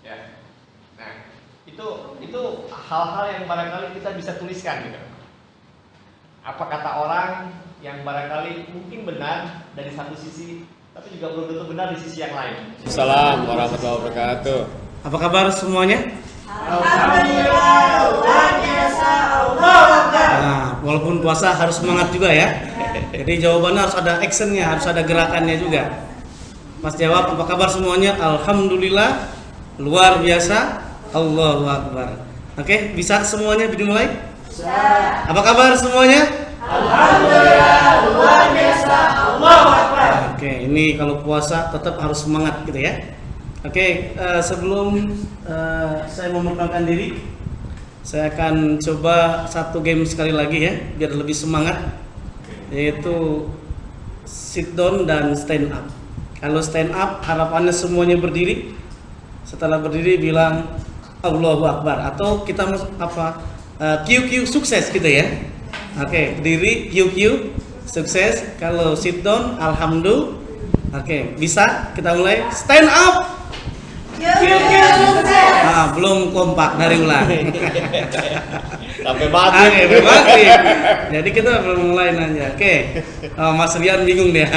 Ya. Nah, itu hal-hal yang barangkali kita bisa tuliskan gitu. Apa kata orang yang barangkali mungkin benar dari satu sisi, tapi juga belum tentu benar di sisi yang lain. Assalamualaikum warahmatullahi wabarakatuh. Apa kabar semuanya? Alhamdulillah, luar biasa, Allahu Akbar. Nah, walaupun puasa harus semangat juga ya. Jadi jawabannya harus ada actionnya, harus ada gerakannya juga. Mas jawab, apa kabar semuanya? Alhamdulillah, luar biasa, Allahu Akbar. Oke, bisa semuanya dimulai? Apa kabar semuanya? Alhamdulillah, luar biasa, Allahu Akbar. Oke, ini kalau puasa tetap harus semangat gitu ya. Oke, sebelum saya memperkenalkan diri, saya akan coba satu game sekali lagi ya, biar lebih semangat, yaitu sit down dan stand up. Kalau stand up, harapannya semuanya berdiri. Setelah berdiri bilang Allahu Akbar, atau kita QQ sukses gitu ya. Oke, berdiri QQ sukses. Kalau sit down, alhamdulillah. Oke, bisa kita mulai. Stand up. QQ sukses. Nah, belum kompak, dari ulang. Sampai mati. Oke, mati. Jadi kita belum mulai nanya. Oke. Oh, Mas Rian bingung dia.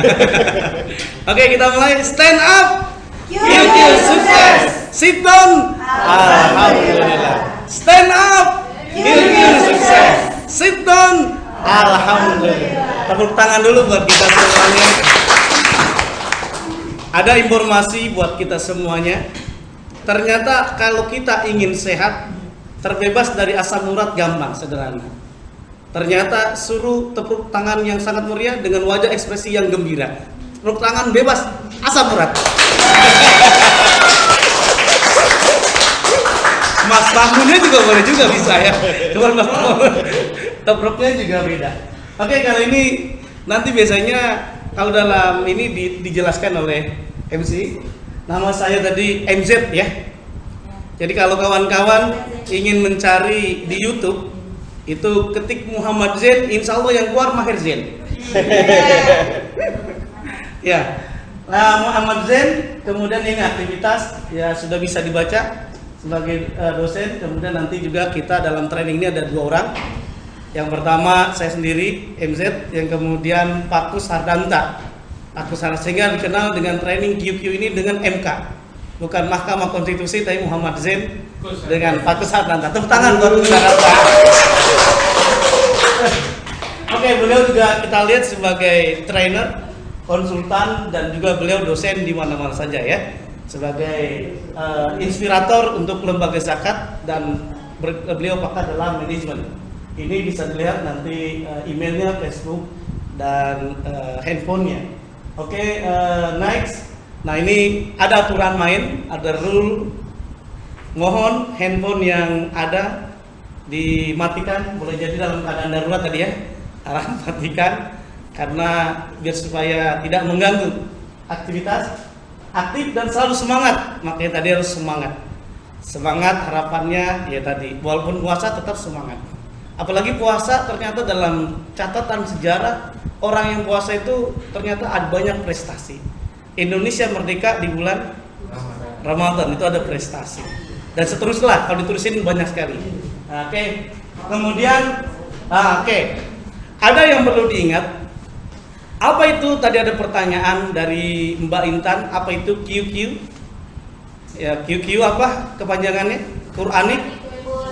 Oke, kita mulai. Stand up. QQ sukses. Sit down. Alhamdulillah. Stand up. QQ sukses. Sit down. Alhamdulillah. Tepuk tangan dulu buat kita semuanya. Ada informasi buat kita semuanya. Ternyata kalau kita ingin sehat, terbebas dari asam urat gampang, sederhana. Ternyata suruh tepuk tangan yang sangat meriah dengan wajah ekspresi yang gembira. Tepuk tangan bebas asam urat. Mas bangunnya juga boleh juga bisa ya. Cuma mas tepuknya juga beda. Oke, kali ini nanti biasanya kalau dalam ini dijelaskan oleh MC. Nama saya tadi MZ ya. Jadi kalau kawan-kawan ingin mencari di YouTube, itu ketik Muhammad Zain, insya Allah yang keluar Maher Zain. Ya, nah Muhammad Zain, kemudian ini aktivitas ya sudah bisa dibaca sebagai dosen. Kemudian nanti juga kita dalam training ini ada 2 orang. Yang pertama saya sendiri MZ, yang kemudian Pak Kus Hardanta. Sehingga dikenal dengan training QQ ini dengan MK, bukan Mahkamah Konstitusi, tapi Muhammad Zain dengan Pak Kus Hardanta. Tepuk tangan buat Hardanta. Oke, beliau juga kita lihat sebagai trainer, konsultan, dan juga beliau dosen di mana-mana saja ya, sebagai inspirator untuk lembaga zakat, dan beliau pakar dalam manajemen. Ini bisa dilihat nanti emailnya, Facebook, dan handphonenya. Oke, next. Nah, ini ada aturan main, ada rule. Mohon handphone yang ada dimatikan, boleh jadi dalam keadaan darurat tadi ya. Harap matikan karena biar supaya tidak mengganggu aktivitas. Aktif dan selalu semangat. Makanya tadi harus semangat. Semangat harapannya ya tadi, walaupun puasa tetap semangat. Apalagi puasa ternyata dalam catatan sejarah, orang yang puasa itu ternyata ada banyak prestasi. Indonesia merdeka di bulan Ramadan, itu ada prestasi. Dan seterusnya kalau ditulisin banyak sekali. Oke. Kemudian ada yang perlu diingat. Apa itu? Tadi ada pertanyaan dari Mbak Intan, apa itu QQ? Ya, QQ apa kepanjangannya? Quranic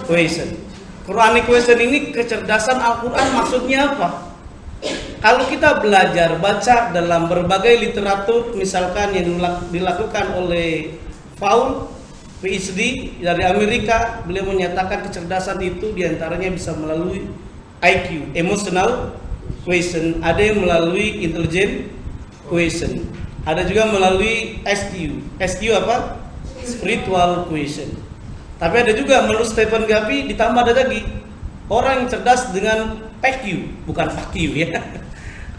Question. Quranic Question ini kecerdasan Al-Quran, maksudnya apa? Kalau kita belajar baca dalam berbagai literatur, misalkan yang dilakukan oleh Paul PhD dari Amerika, beliau menyatakan kecerdasan itu diantaranya bisa melalui IQ, emotional question, ada yang melalui intelligent question, ada juga melalui SQ. SQ apa? Spiritual question. Tapi ada juga menurut Stephen Covey ditambah ada lagi orang yang cerdas dengan PQ, bukan FAQ ya.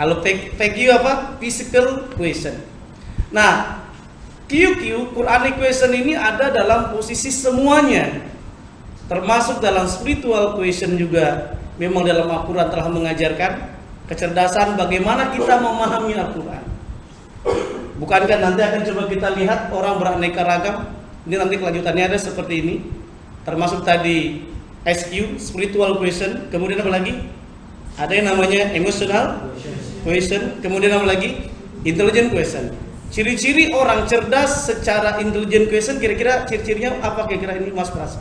Kalau PQ apa? Physical question. Nah, QQ, Quranic question ini ada dalam posisi semuanya, termasuk dalam spiritual question juga. Memang dalam Al-Quran telah mengajarkan kecerdasan bagaimana kita memahami Al-Quran. Bukankah nanti akan coba kita lihat orang beraneka ragam, Ini nanti kelanjutannya ada seperti ini. Termasuk tadi SQ, spiritual question. Kemudian apa lagi? Ada yang namanya emotional question. Kemudian apa lagi? Intelligent question. Ciri-ciri orang cerdas secara intelligent question, kira-kira ciri-cirinya apa kira-kira ini Mas Pras?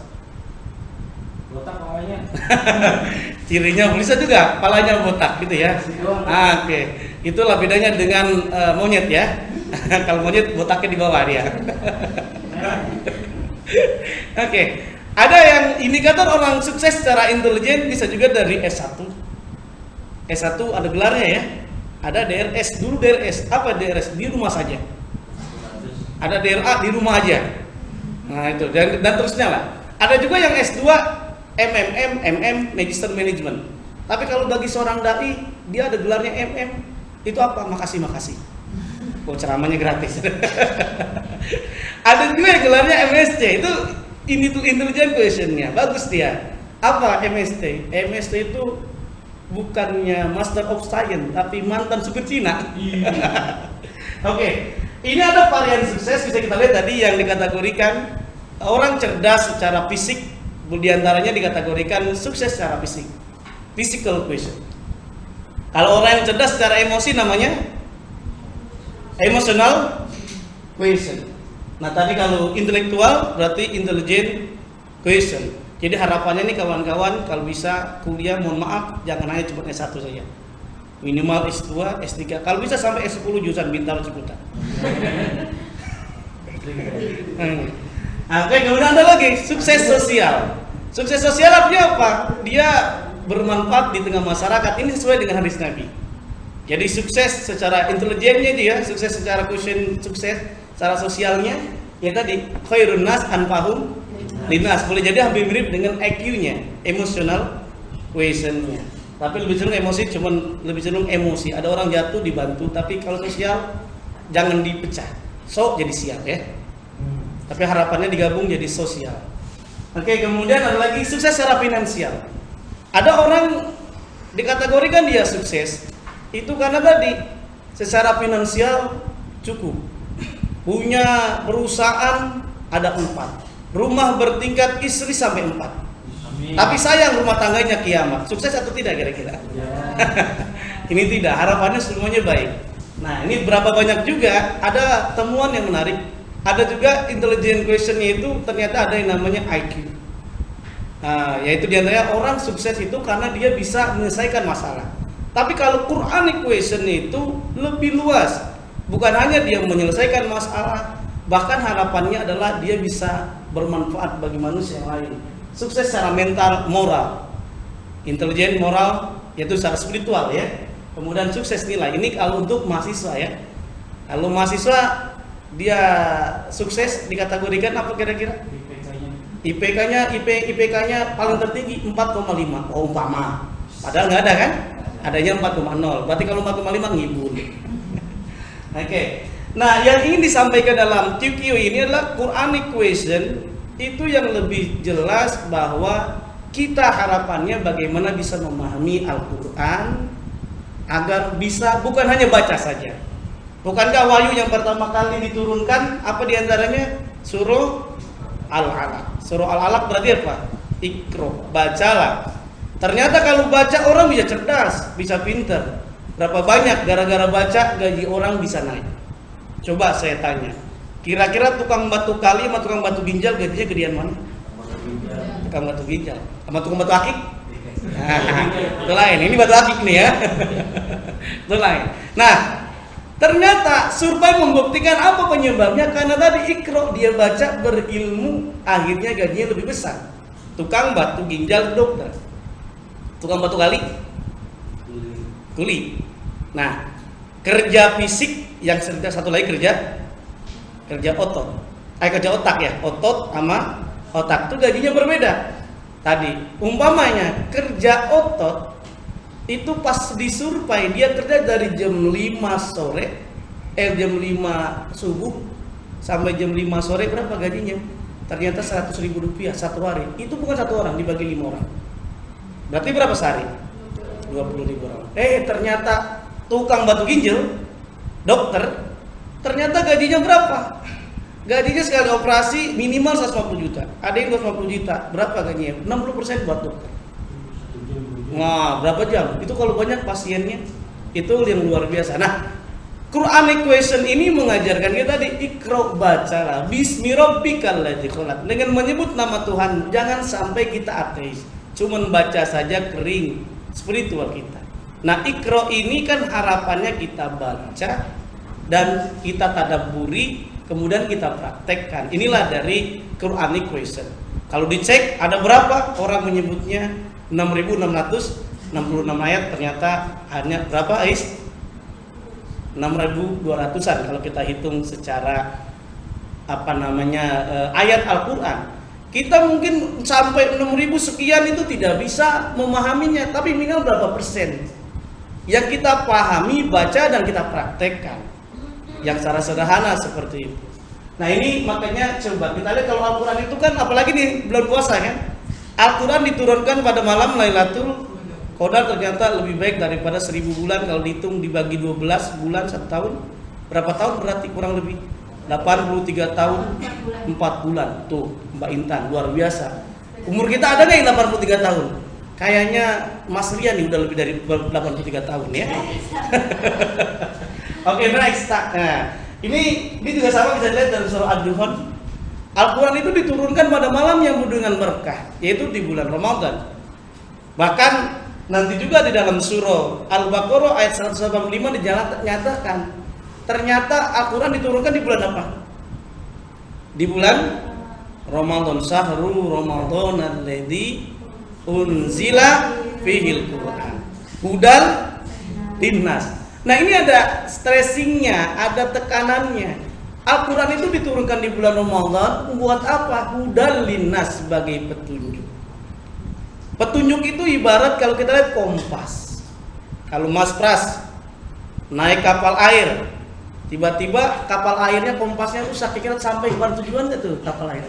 Botak palanya. Cirinya bisa juga palanya botak gitu ya. Oke. Itulah bedanya dengan monyet ya. Kalau monyet botaknya di bawah dia. Oke. Ada yang indikator orang sukses secara intelijen bisa juga dari S1. S1 ada gelarnya ya. Ada DRS, dulu DRS. Apa DRS? Di rumah saja. Ada DRA di rumah aja. Nah itu dan terusnya lah. Ada juga yang S2 MMM, MM, Magister Management. Tapi kalau bagi seorang dai, dia ada gelarnya MM. Itu apa? Makasih. Oh, ceramahnya gratis. Ada juga yang gelarnya MSc. Itu intelligent questionnya. Bagus dia. Apa MSc? MSc itu bukannya Master of Science, tapi mantan supir Cina. Oke. Ini ada varian sukses, bisa kita lihat tadi yang dikategorikan orang cerdas secara fisik, di antaranya dikategorikan sukses secara fisik, physical question. Kalau orang yang cerdas secara emosi namanya emotional question. Nah tadi kalau intelektual berarti intelligent question. Jadi harapannya nih kawan-kawan kalau bisa kuliah, mohon maaf jangan hanya cuma S1 saja. Minimal S2, S3, kalau bisa sampai S10 jurusan Bintaro Ciputat. Oke, kemudian ada lagi sukses sosial. Sukses sosial artinya apa? Dia bermanfaat di tengah masyarakat. Ini sesuai dengan hadis Nabi. Jadi sukses secara intelijennya dia, sukses secara quotient, sukses secara sosialnya. Ya tadi khairun nas anfahum linnas. Boleh jadi hampir mirip dengan IQ-nya, emotional quotient-nya. Tapi lebih cenderung emosi, cuman lebih cenderung emosi. Ada orang jatuh dibantu, tapi kalau sosial jangan dipecah. So jadi siap ya. Tapi harapannya digabung jadi sosial. Oke, kemudian ada lagi sukses secara finansial. Ada orang dikategorikan dia sukses itu karena tadi secara finansial cukup. Punya perusahaan ada 4, rumah bertingkat istri sampai 4. Tapi sayang rumah tangganya kiamat. Sukses atau tidak kira-kira? Ini tidak, harapannya semuanya baik. Nah ini berapa banyak juga ada temuan yang menarik. Ada juga intelligent questionnya itu ternyata ada yang namanya IQ. Yaitu diantaranya orang sukses itu karena dia bisa menyelesaikan masalah. Tapi kalau Quranic question itu lebih luas. Bukan hanya dia menyelesaikan masalah, bahkan harapannya adalah dia bisa bermanfaat bagi manusia yang lain. Sukses secara mental, moral, intelijen, moral, yaitu secara spiritual ya. Kemudian sukses nilai. Ini kalau untuk mahasiswa ya. Kalau mahasiswa dia sukses dikategorikan apa kira-kira? IPK-nya paling tertinggi 4,5. Oh umpama. Padahal nggak ada kan? Adanya 4,0. Berarti kalau 4,5 ngibul. Oke. Nah, yang ingin disampaikan dalam QQ ini adalah Quranic question. Itu yang lebih jelas bahwa kita harapannya bagaimana bisa memahami Al-Quran agar bisa bukan hanya baca saja. Bukankah wahyu yang pertama kali diturunkan apa diantaranya? Surah Al-Alaq. Surah Al-Alaq berarti apa? Iqra, bacalah. Ternyata kalau baca orang bisa cerdas, bisa pinter. Berapa banyak gara-gara baca gaji orang bisa naik? Coba saya tanya. Kira-kira tukang batu kali sama tukang batu ginjal gajinya gedean mana? Tukang batu ginjal. Sama tukang batu akik? Itu lain. Ini batu akik nih ya. Itu lain. Nah, ternyata survei membuktikan apa penyebabnya? Karena tadi Iqra dia baca berilmu, akhirnya gajinya lebih besar. Tukang batu ginjal dokter. Tukang batu kali? Kuli. Nah, kerja fisik yang satu lagi kerja otot, kerja otak ya, otot sama otak itu gajinya berbeda. Tadi umpamanya kerja otot itu pas disurvei dia kerja dari jam 5 sore, jam 5 subuh sampai jam 5 sore berapa gajinya? Ternyata 100.000 rupiah satu hari. Itu bukan satu orang dibagi 5 orang. Berarti berapa sehari? 20.000 orang. Ternyata tukang batu ginjal, dokter, ternyata gajinya berapa? Gajinya sekali operasi minimal 150 juta. Ada yang 250 juta. Berapa gajinya? 60% buat dokter. Nah, berapa jam? Itu kalau banyak pasiennya, itu yang luar biasa. Nah, Quran Equation ini mengajarkan kita di Iqra, bacalah Bismi rabbikal ladzi khalaq. Dengan menyebut nama Tuhan, jangan sampai kita ateis. Cuman baca saja kering spiritual kita. Nah, Iqra ini kan harapannya kita baca dan kita tadabburi, kemudian kita praktekkan. Inilah dari Quran Equation. Kalau dicek ada berapa orang menyebutnya 6.666 ayat, ternyata hanya berapa Ais? 6.200-an kalau kita hitung secara ayat Al-Quran. Kita mungkin sampai 6.000 sekian itu tidak bisa memahaminya, tapi minimal berapa persen yang kita pahami, baca dan kita praktekkan yang secara sederhana seperti itu. Nah, ini makanya coba kita lihat kalau Al-Quran itu kan, apalagi di bulan puasa kan, Al-Quran diturunkan pada malam Lailatul Qadar, ternyata lebih baik daripada 1000 bulan. Kalau dihitung dibagi 12 bulan 1 tahun, berapa tahun berarti kurang lebih 83 tahun 4 bulan. Tuh Mbak Intan luar biasa. Umur kita ada nggak yang 83 tahun? Kayaknya Mas Rian nih udah lebih dari 83 tahun ya. Oke, next. Nah, ini juga sama bisa dilihat dalam surah Ad-Duhan. Al-Quran itu diturunkan pada malam yang penuh dengan berkah, yaitu di bulan Ramadan. Bahkan nanti juga di dalam surah Al-Baqarah ayat 185 dinyatakan ternyata Al-Quran diturunkan di bulan apa? Di bulan Ramadan. Syahrul Ramadan alladzi unzila fihil Quran hudal linnas. Nah, ini ada stressingnya, ada tekanannya. Al-Quran itu diturunkan di bulan Ramadan buat apa? Hudal linnas, sebagai petunjuk. Petunjuk itu ibarat kalau kita lihat kompas. Kalau Mas Pras naik kapal air, tiba-tiba kapal airnya kompasnya rusak, kira-kira sampai ke tujuan tuh kapal air,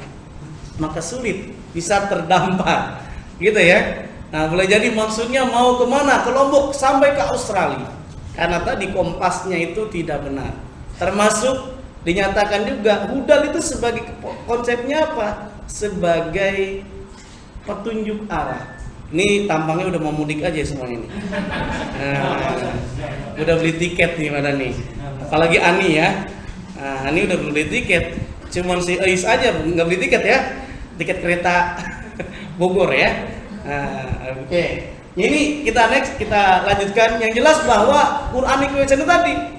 maka sulit, bisa terdampak, gitu ya. Nah, boleh jadi maksudnya mau kemana? Ke Lombok sampai ke Australia, karena tadi kompasnya itu tidak benar. Termasuk dinyatakan juga hudal itu sebagai konsepnya apa? Sebagai petunjuk arah. Ini tampangnya udah mau mudik aja semua ini. Nah, udah beli tiket nih pada nih. Apalagi Ani ya. Nah, Ani udah beli tiket. Cuman si Ais aja nggak beli tiket ya. Tiket kereta Bogor ya. Nah, oke. Ini kita lanjutkan. Yang jelas bahwa Quran Equation tadi,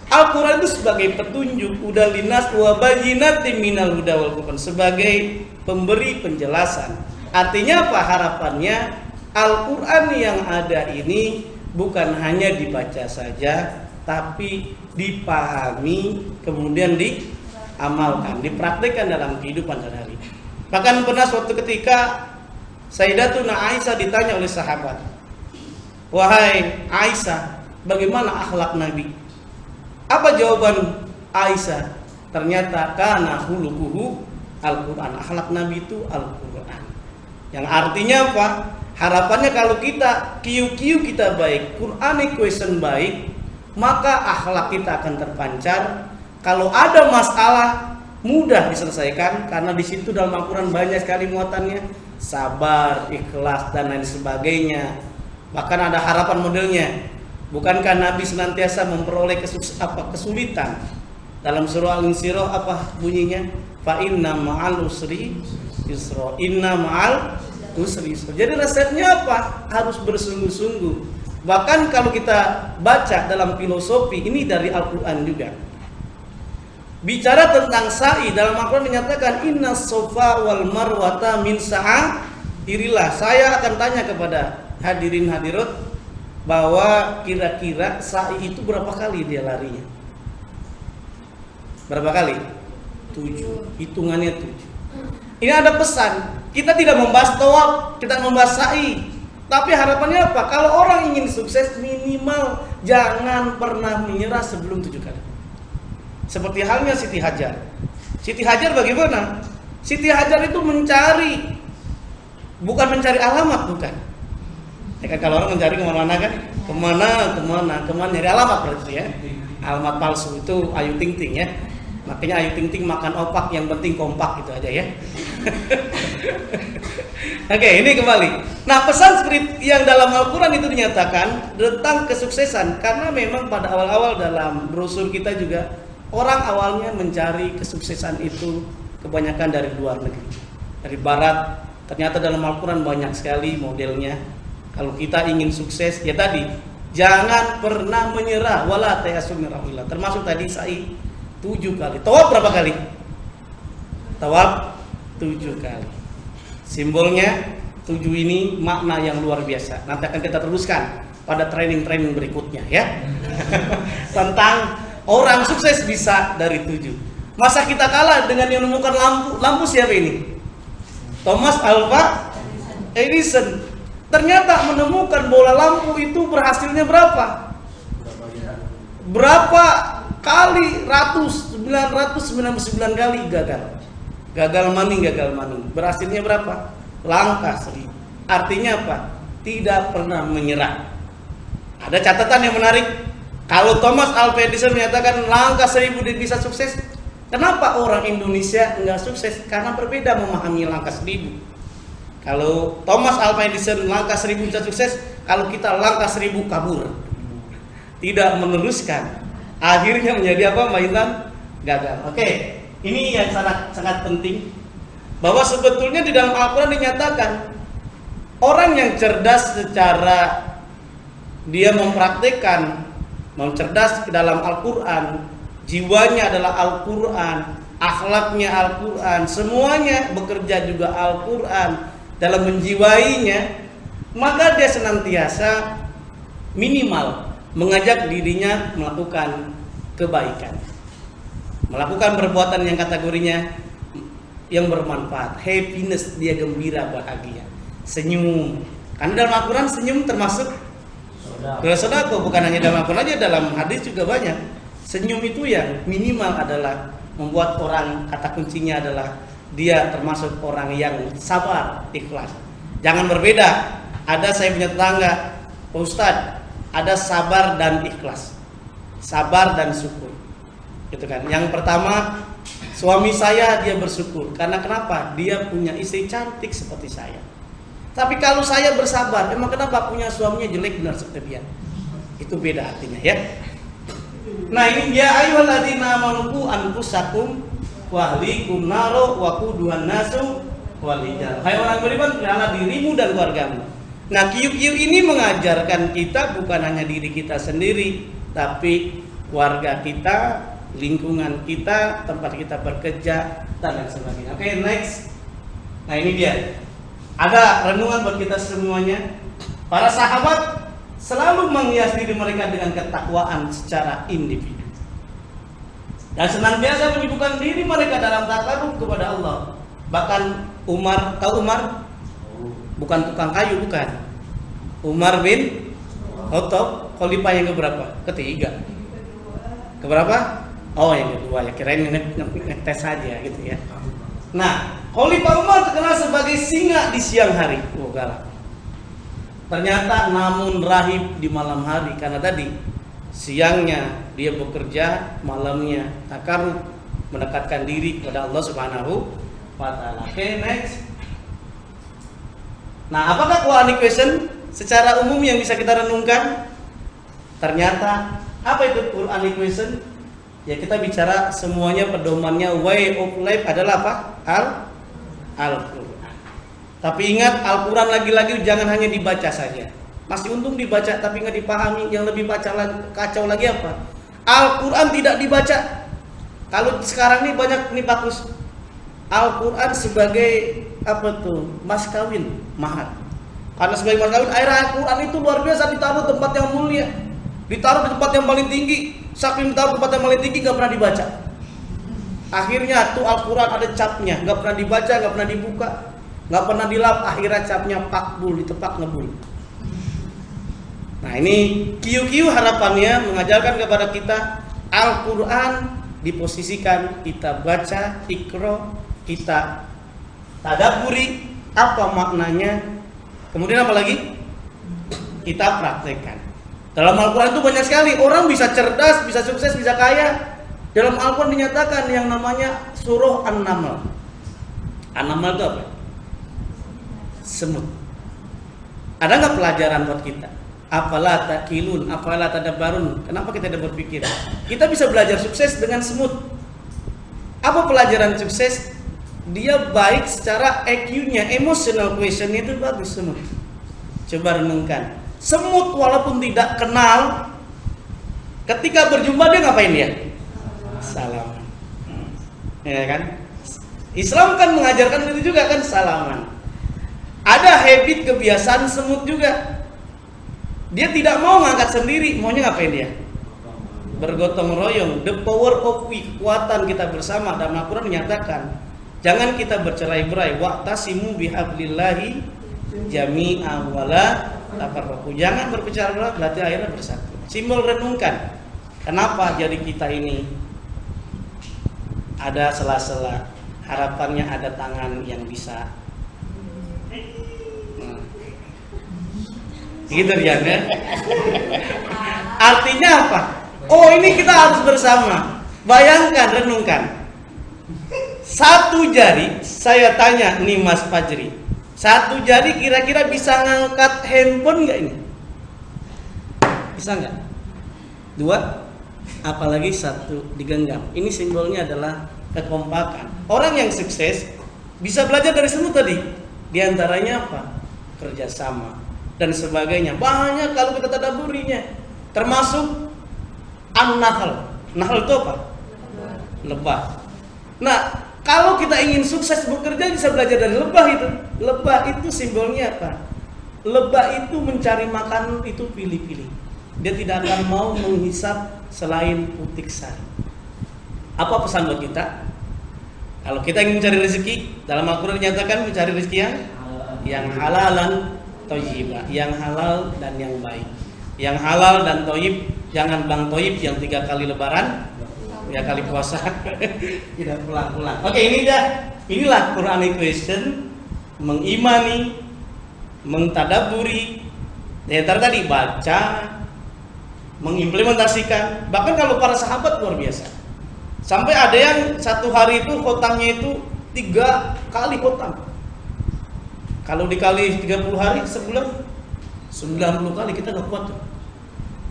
Al-Quran itu sebagai petunjuk, udah linas wa bayyinatin minal huda wal furqan, sebagai pemberi penjelasan. Artinya apa harapannya? Al-Quran yang ada ini bukan hanya dibaca saja, tapi dipahami, kemudian diamalkan, dipraktikkan dalam kehidupan sehari-hari. Bahkan pernah suatu ketika Sayyidatuna Aisyah ditanya oleh sahabat, "Wahai Aisyah, bagaimana akhlak Nabi?" Apa jawaban Aisyah? Ternyata kana khuluquhu Al-Quran. Akhlak Nabi itu Al-Quran. Yang artinya apa? Harapannya kalau kita QQ kita baik, Quran Equation baik, maka akhlak kita akan terpancar. Kalau ada masalah mudah diselesaikan, karena di situ dalam Al-Quran banyak sekali muatannya, sabar, ikhlas dan lain sebagainya. Bahkan ada harapan modelnya. Bukankah Nabi senantiasa memperoleh kesulitan? Dalam surah Al-Insyirah apa bunyinya? Fa inna ma'al usri yusra. Inna ma'al usri yusra. Jadi resepnya apa? Harus bersungguh-sungguh. Bahkan kalau kita baca dalam filosofi, ini dari Al-Quran juga. Bicara tentang sa'i, dalam Al-Quran dinyatakan inna sofa wal marwata min sa'airillah. Saya akan tanya kepada hadirin hadirat bahwa kira-kira sa'i itu berapa kali dia larinya? Berapa kali? 7. Hitungannya 7. Ini ada pesan. Kita tidak membahas tawaf, kita membahas sa'i. Tapi harapannya apa? Kalau orang ingin sukses, minimal jangan pernah menyerah sebelum 7 kali. Seperti halnya Siti Hajar. Siti Hajar bagaimana? Siti Hajar itu mencari, bukan mencari alamat, bukan. Ya kan, kalau orang mencari kemana-mana kan, kemana nyari alamat berarti ya. Alamat palsu itu Ayu Ting Ting ya. Makanya Ayu Ting Ting makan opak, yang penting kompak gitu aja ya. Oke, ini kembali. Nah, pesan spirit yang dalam Al-Quran itu dinyatakan tentang kesuksesan, karena memang pada awal-awal dalam brosur kita juga orang awalnya mencari kesuksesan itu kebanyakan dari luar negeri, dari barat. Ternyata dalam Al-Quran banyak sekali modelnya. Kalau kita ingin sukses, ya tadi jangan pernah menyerah, wala tayasu min rauhillah. Termasuk tadi sa'i 7 kali. Tawaf berapa kali? Tawaf 7 kali. Simbolnya 7 ini makna yang luar biasa. Nanti akan kita teruskan pada training-training berikutnya ya. Tentang orang sukses bisa dari 7. Masa kita kalah dengan yang menemukan lampu? Lampu siapa ini? Thomas Alva Edison. Ternyata menemukan bola lampu itu berhasilnya berapa? Berapa kali? 999 kali gagal. Gagal maning. Berhasilnya berapa? Langkah 1000. Artinya apa? Tidak pernah menyerah. Ada catatan yang menarik. Kalau Thomas Alva Edison menyatakan langkah 1000 dia bisa sukses, kenapa orang Indonesia enggak sukses? Karena berbeda memahami langkah 1000. Kalau Thomas Alva Edison langkah 1000 bisa sukses, kalau kita langkah 1000 kabur, tidak meneruskan, akhirnya menjadi apa? Mainan gagal. Oke, ini yang sangat penting, bahwa sebetulnya di dalam Al-Quran dinyatakan orang yang cerdas secara dia mempraktekkan, cerdas ke dalam Al-Quran, jiwanya adalah Al-Quran, akhlaknya Al-Quran, semuanya bekerja juga Al-Quran dalam menjiwainya, maka dia senantiasa minimal mengajak dirinya melakukan kebaikan, melakukan perbuatan yang kategorinya yang bermanfaat, happiness, dia gembira, bahagia, senyum. Karena dalam Al-Quran senyum termasuk sedekah, bukan hanya dalam Al-Quran aja, dalam hadis juga banyak. Senyum itu yang minimal adalah membuat orang, kata kuncinya adalah dia termasuk orang yang sabar, ikhlas. Jangan berbeda. Ada saya punya tetangga, Pak Ustadz, ada sabar dan ikhlas, sabar dan syukur, gitu kan. Yang pertama, suami saya dia bersyukur karena kenapa? Dia punya istri cantik seperti saya. Tapi kalau saya bersabar, emang kenapa punya suaminya jelek benar seperti dia? Itu beda artinya ya. Nah ini dia, ayyuhalladzina amanu anfusakum wa ahlikum naro wa quduhan nasu wal hijrah. Hai orang beriman, pelihara dirimu dan keluargamu. Nah, kiu-kiu ini mengajarkan kita bukan hanya diri kita sendiri, tapi keluarga kita, lingkungan kita, tempat kita bekerja, dan lain sebagainya. Oke, next. Nah, ini dia. Ada renungan buat kita semuanya. Para sahabat selalu menghias diri mereka dengan ketakwaan secara individu, dan senantiasa menyibukkan diri mereka dalam takarub kepada Allah. Bahkan Umar, tahu Umar? Bukan tukang kayu, bukan. Umar bin Khattab, khalifah yang keberapa? Ketiga. Keberapa? Oh, yang kedua. Ya kirain ngetes saja gitu ya. Nah, Khalifah Umar terkenal sebagai singa di siang hari. Oh, galak. Ternyata namun rahib di malam hari, karena tadi siangnya dia bekerja, malamnya takarub, mendekatkan diri kepada Allah Subhanahu wa taala. Oke, next. Nah, apakah Quranic question secara umum yang bisa kita renungkan? Ternyata apa itu Quranic question? Ya, kita bicara semuanya pedomannya, way of life adalah apa? Al-Quran. Tapi ingat, Al-Quran lagi-lagi jangan hanya dibaca saja. Masih untung dibaca tapi nggak dipahami. Yang lebih kacau lagi apa? Al-Quran tidak dibaca. Kalau sekarang ini banyak nih bagus, Al-Quran sebagai apa tuh? Mas kawin, mahar. Karena sebagai mas kawin, akhirnya Al-Quran itu luar biasa ditaruh tempat yang mulia, ditaruh di tempat yang paling tinggi. Saking ditaruh tempat yang paling tinggi nggak pernah dibaca. Akhirnya tuh Al-Quran ada capnya, nggak pernah dibaca, nggak pernah dibuka, nggak pernah dilap. Akhirnya capnya pakbul, ditepak ngebul. Nah, ini kiu-kiu harapannya mengajarkan kepada kita Al-Quran diposisikan, kita baca, ikro, kita tadabburi apa maknanya, kemudian apa lagi? Kita praktekkan. Dalam Al-Quran itu banyak sekali orang bisa cerdas, bisa sukses, bisa kaya, Dalam Al-Quran dinyatakan yang namanya surah An-Naml. An-Naml itu apa? Semut. Ada nggak pelajaran buat kita? Apalah takilun, apalah tadabbarun. Kenapa kita tidak berpikir? Kita bisa belajar sukses dengan semut. Apa pelajaran sukses? Dia baik secara EQ-nya, emotional question-nya itu bagus semut. Coba renungkan. Semut walaupun tidak kenal, ketika berjumpa dia ngapain dia? Salaman. Ya kan? Islam kan mengajarkan itu juga kan, salaman. Ada habit kebiasaan semut juga. Dia tidak mau ngangkat sendiri, maunya ngapain dia? Bergotong royong. The power of kekuatan kita bersama. Dalam Al-Quran menyatakan, jangan kita bercerai-berai. Wa'tasimu bihablillahi jami'a wala tafarraqu. Jangan berpecah belah, berarti akhirnya bersatu. Simbol renungkan. Kenapa jadi kita ini ada sela-sela? Harapannya ada tangan yang bisa. Gitu ya. Artinya apa? Oh, ini kita harus bersama. Bayangkan, renungkan. Satu jari, saya tanya nih Mas Fajri, satu jari kira-kira bisa ngangkat handphone nggak ini? Bisa nggak? Dua, apalagi satu digenggam. Ini simbolnya adalah kekompakan. Orang yang sukses bisa belajar dari semua tadi. Di antaranya apa? Kerjasama dan sebagainya. Banyak kalau kita tadaburinya. Termasuk an-nahl. Nahl itu apa? Lebah. Nah, kalau kita ingin sukses bekerja bisa belajar dari lebah itu. Lebah itu simbolnya apa? Lebah itu mencari makan itu pilih-pilih. Dia tidak akan mau menghisap selain putik sari. Apa pesan buat kita? Kalau kita ingin mencari rezeki, dalam Al-Quran dinyatakan mencari rezeki yang halalan thayyibah, yang halal dan yang baik. Yang halal dan thayyib, jangan Bang Thayyib yang 3 kali lebaran, 3 kali puasa. Tidak pulang-pulang. Oke, inilah Quranic question, mengimani, mengtadaburi. Ya, tadi baca, mengimplementasikan. Bahkan kalau para sahabat luar biasa. Sampai ada yang satu hari itu khotamnya itu 3 kali khotam. Kalau dikali 30 hari sebulan 90 kali, kita nggak kuat tuh.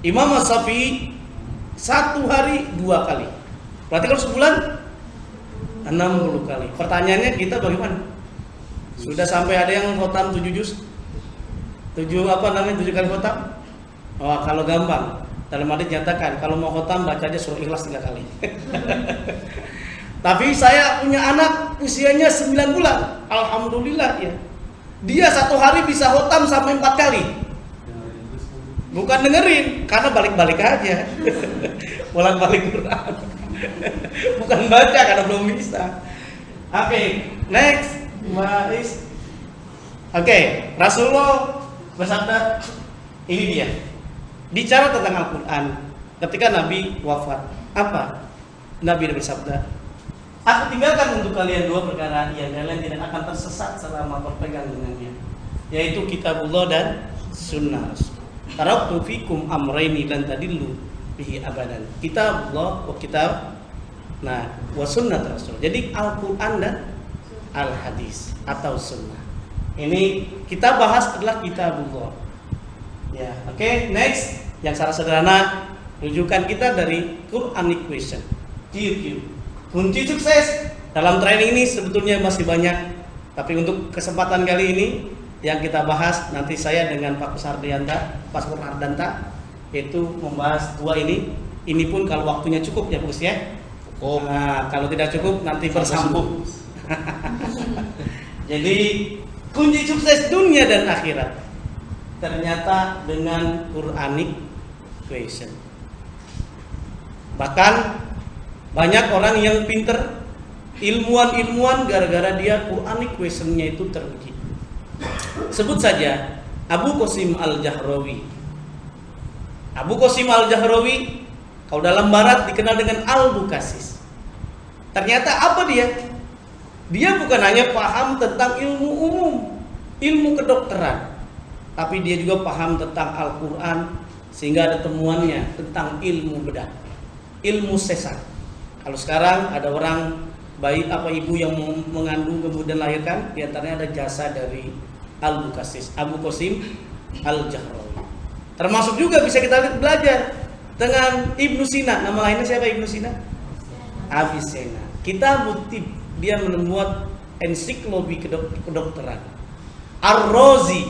Imam Syafi'i 1 hari 2 kali. Berarti kalau sebulan 60 kali. Pertanyaannya kita bagaimana? Sudah sampai ada yang khotam 7 juz? 7 kali khotam? Oh, kalau gampang. Dalam hadits nyatakan kalau mau khotam baca aja surah Ikhlas 3 kali. Tapi saya punya anak usianya 9 bulan. Alhamdulillah ya. Dia 1 hari bisa khotam sampai 4 kali. Bukan dengerin, karena balik-balik aja. Bolak-balik Quran. Bukan baca karena belum bisa. Oke, next. Oke, Rasulullah bersabda, ini dia. Bicara tentang Al-Quran ketika Nabi wafat. Apa? Nabi bersabda, aku tinggalkan untuk kalian 2 perkara yang kalian tidak akan tersesat selama berpegang dengannya, yaitu kitabullah dan sunnah Rasul. Taraktu fikum amraini lan tadillu bihi abadan. Kitabullah wa kitab wa sunnah Rasul. Jadi Al-Quran dan Al-Hadis atau sunnah. Ini kita bahas adalah kitabullah. Ya, oke, next. Yang secara sederhana rujukan kita dari Quranic question. QQ. Kunci sukses dalam training ini sebetulnya masih banyak, tapi untuk kesempatan kali ini yang kita bahas nanti saya dengan Pak Kusardanta, Pak Ardanta, yaitu membahas 2 ini. Ini pun kalau waktunya cukup ya, Gus ya. Cukup. Nah, kalau tidak cukup nanti bersambung. Jadi kunci sukses dunia dan akhirat ternyata dengan Quranic question. Bahkan banyak orang yang pinter, ilmuwan gara-gara dia Quranic questionnya itu teruji. Sebut saja Abu Qasim Al-Jahrawi. Abu Qasim Al-Jahrawi kalau dalam barat dikenal dengan Al-Bukasis. Ternyata apa dia? Dia bukan hanya paham tentang ilmu umum, ilmu kedokteran, tapi dia juga paham tentang Al-Quran, sehingga ada temuannya tentang ilmu bedah, ilmu sesar. Kalau sekarang ada orang bayi ibu yang mengandung kemudian lahirkan, diantaranya ada jasa dari Abu Qasim Al-Jahrawi. Termasuk juga bisa kita belajar dengan Ibnu Sina. Nama lainnya siapa Ibnu Sina? Avicenna. Kitabut Tib, dia membuat ensiklopedia kedokteran. Ar-Razi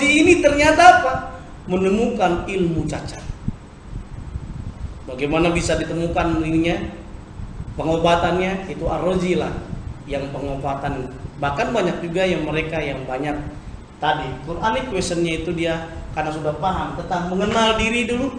ini ternyata apa? Menemukan ilmu cacar. Bagaimana bisa ditemukan ininya? Pengobatannya itu Ar-Razi lah yang pengobatan. Bahkan banyak juga yang mereka yang banyak tadi Quranic questionnya itu dia karena sudah paham tentang mengenal diri dulu,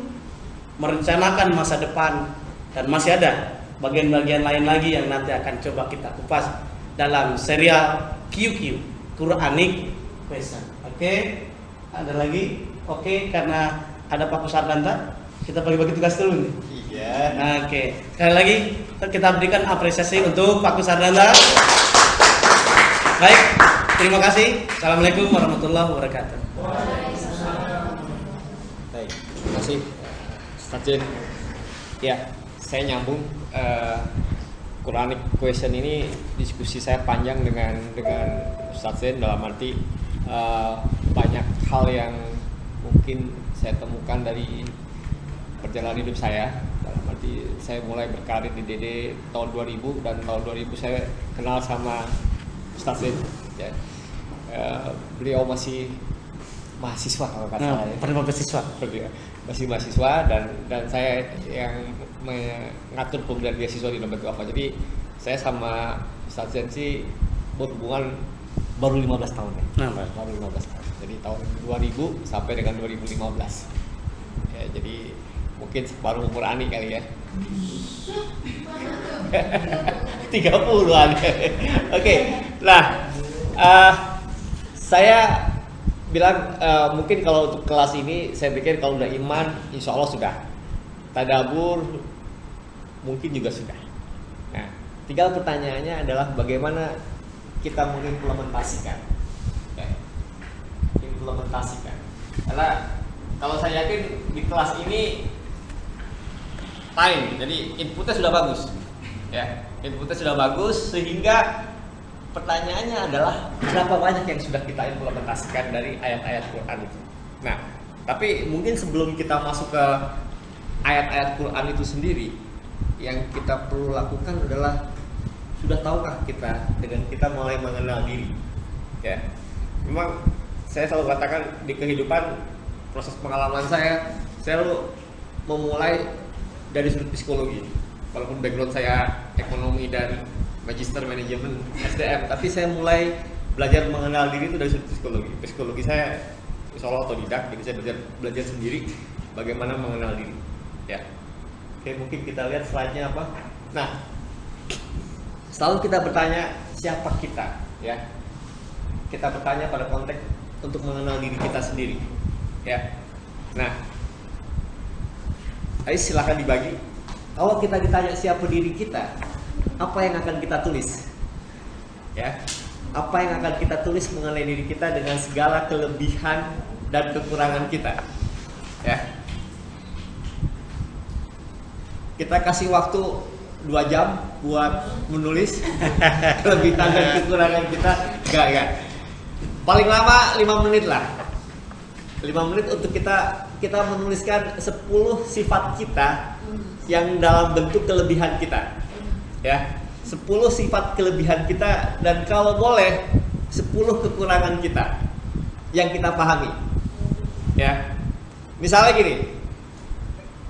merencanakan masa depan, dan masih ada bagian-bagian lain lagi yang nanti akan coba kita kupas dalam serial QQ Quranic question. Oke, ada lagi? Oke, karena ada Pak Kusardanta, kita bagi-bagi tugas dulu nih. Iya. Oke, sekali lagi kita berikan apresiasi untuk Pak Kusardanta. Baik, terima kasih. Assalamualaikum warahmatullahi wabarakatuh. Baik, terima kasih Ustaz Jen. Ya, saya nyambung Quranic question ini, diskusi saya panjang dengan Ustaz Jen, dalam arti banyak hal yang mungkin saya temukan dari perjalanan hidup saya. Dalam arti saya mulai berkarir di DD tahun 2000, dan tahun 2000 saya kenal sama Ustaz Zen, ya. Beliau masih mahasiswa kalau nggak salah, Pernah mahasiswa. masih mahasiswa, dan saya yang mengatur pemberian beasiswa di lembaga apa. Jadi saya sama Ustaz Zen sih berhubungan baru 15 tahun ya. Baru 15 tahun. Jadi tahun 2000 sampai dengan 2015. Ya, jadi mungkin separuh umur Ani kali ya. 30-an. Oke. Nah, saya bilang mungkin kalau untuk kelas ini saya pikir kalau udah iman insya Allah sudah, tadabur mungkin juga sudah. Nah, tinggal pertanyaannya adalah bagaimana kita mengimplementasikan. Implementasikan. Karena kalau saya yakin di kelas ini time, jadi inputnya sudah bagus, ya, inputnya sudah bagus, sehingga pertanyaannya adalah berapa banyak yang sudah kita implementasikan dari ayat-ayat Quran itu. Nah, tapi mungkin sebelum kita masuk ke ayat-ayat Quran itu sendiri, yang kita perlu lakukan adalah sudah tahukah kita dengan kita mulai mengenal diri, ya. Memang saya selalu katakan di kehidupan, proses pengalaman saya selalu memulai dari sudut psikologi. Walaupun background saya ekonomi dan magister manajemen SDM, tapi saya mulai belajar mengenal diri itu dari sudut psikologi. Psikologi saya insya Allah otodidak, jadi saya belajar sendiri bagaimana mengenal diri. Ya, oke, mungkin kita lihat slide-nya apa. Nah, selalu kita bertanya siapa kita, ya. Kita bertanya pada konteks untuk mengenal diri kita sendiri, ya. Nah, ayo silakan dibagi. Kalau kita ditanya siapa diri kita, apa yang akan kita tulis? Ya, apa yang akan kita tulis mengenai diri kita dengan segala kelebihan dan kekurangan kita? Ya, kita kasih waktu 2 jam buat menulis kelebihan dan kekurangan kita. Enggak. Paling lama 5 menit lah. 5 menit untuk kita menuliskan 10 sifat kita yang dalam bentuk kelebihan kita. Ya, 10 sifat kelebihan kita, dan kalau boleh 10 kekurangan kita yang kita pahami. Ya. Misalnya gini.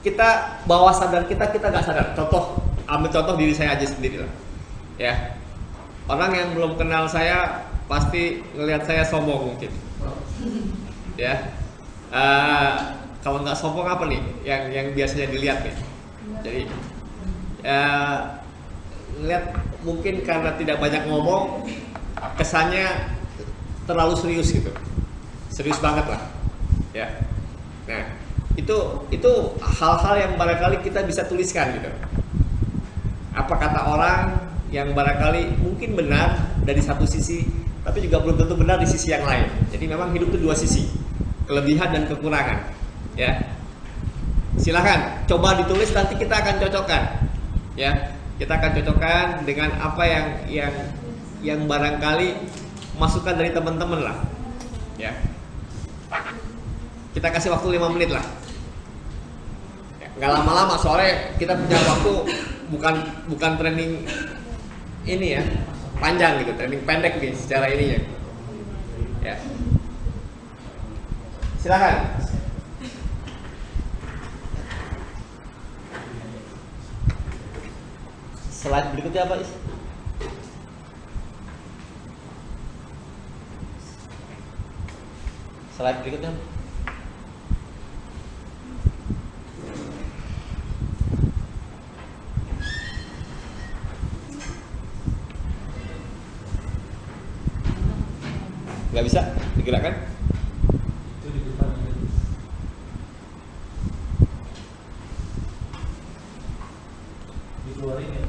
Kita bawah sadar kita nggak sadar. Ambil contoh diri saya aja sendiri lah. Ya. Orang yang belum kenal saya pasti ngelihat saya sombong mungkin. Ya. Kalau nggak sombong apa nih yang biasanya dilihat nih? Jadi ngelihat mungkin karena tidak banyak ngomong, kesannya terlalu serius gitu, serius banget lah, ya. Nah, itu hal-hal yang barangkali kita bisa tuliskan gitu. Apa kata orang yang barangkali mungkin benar dari satu sisi, tapi juga belum tentu benar di sisi yang lain. Jadi memang hidup itu 2 sisi, kelebihan dan kekurangan, ya. Silahkan coba ditulis, nanti kita akan cocokkan. Ya, kita akan cocokkan dengan apa yang barangkali masukan dari teman-teman lah. Ya. Kita kasih waktu 5 menit lah. Ya, nggak lama-lama, soalnya kita punya waktu bukan training ini ya, panjang gitu, training pendek nih secara ininya. Ya. Silakan. Slide berikutnya apa, Is? Slide berikutnya. Nggak bisa digerakkan? Itu di depan ya. Dikeluarin ya.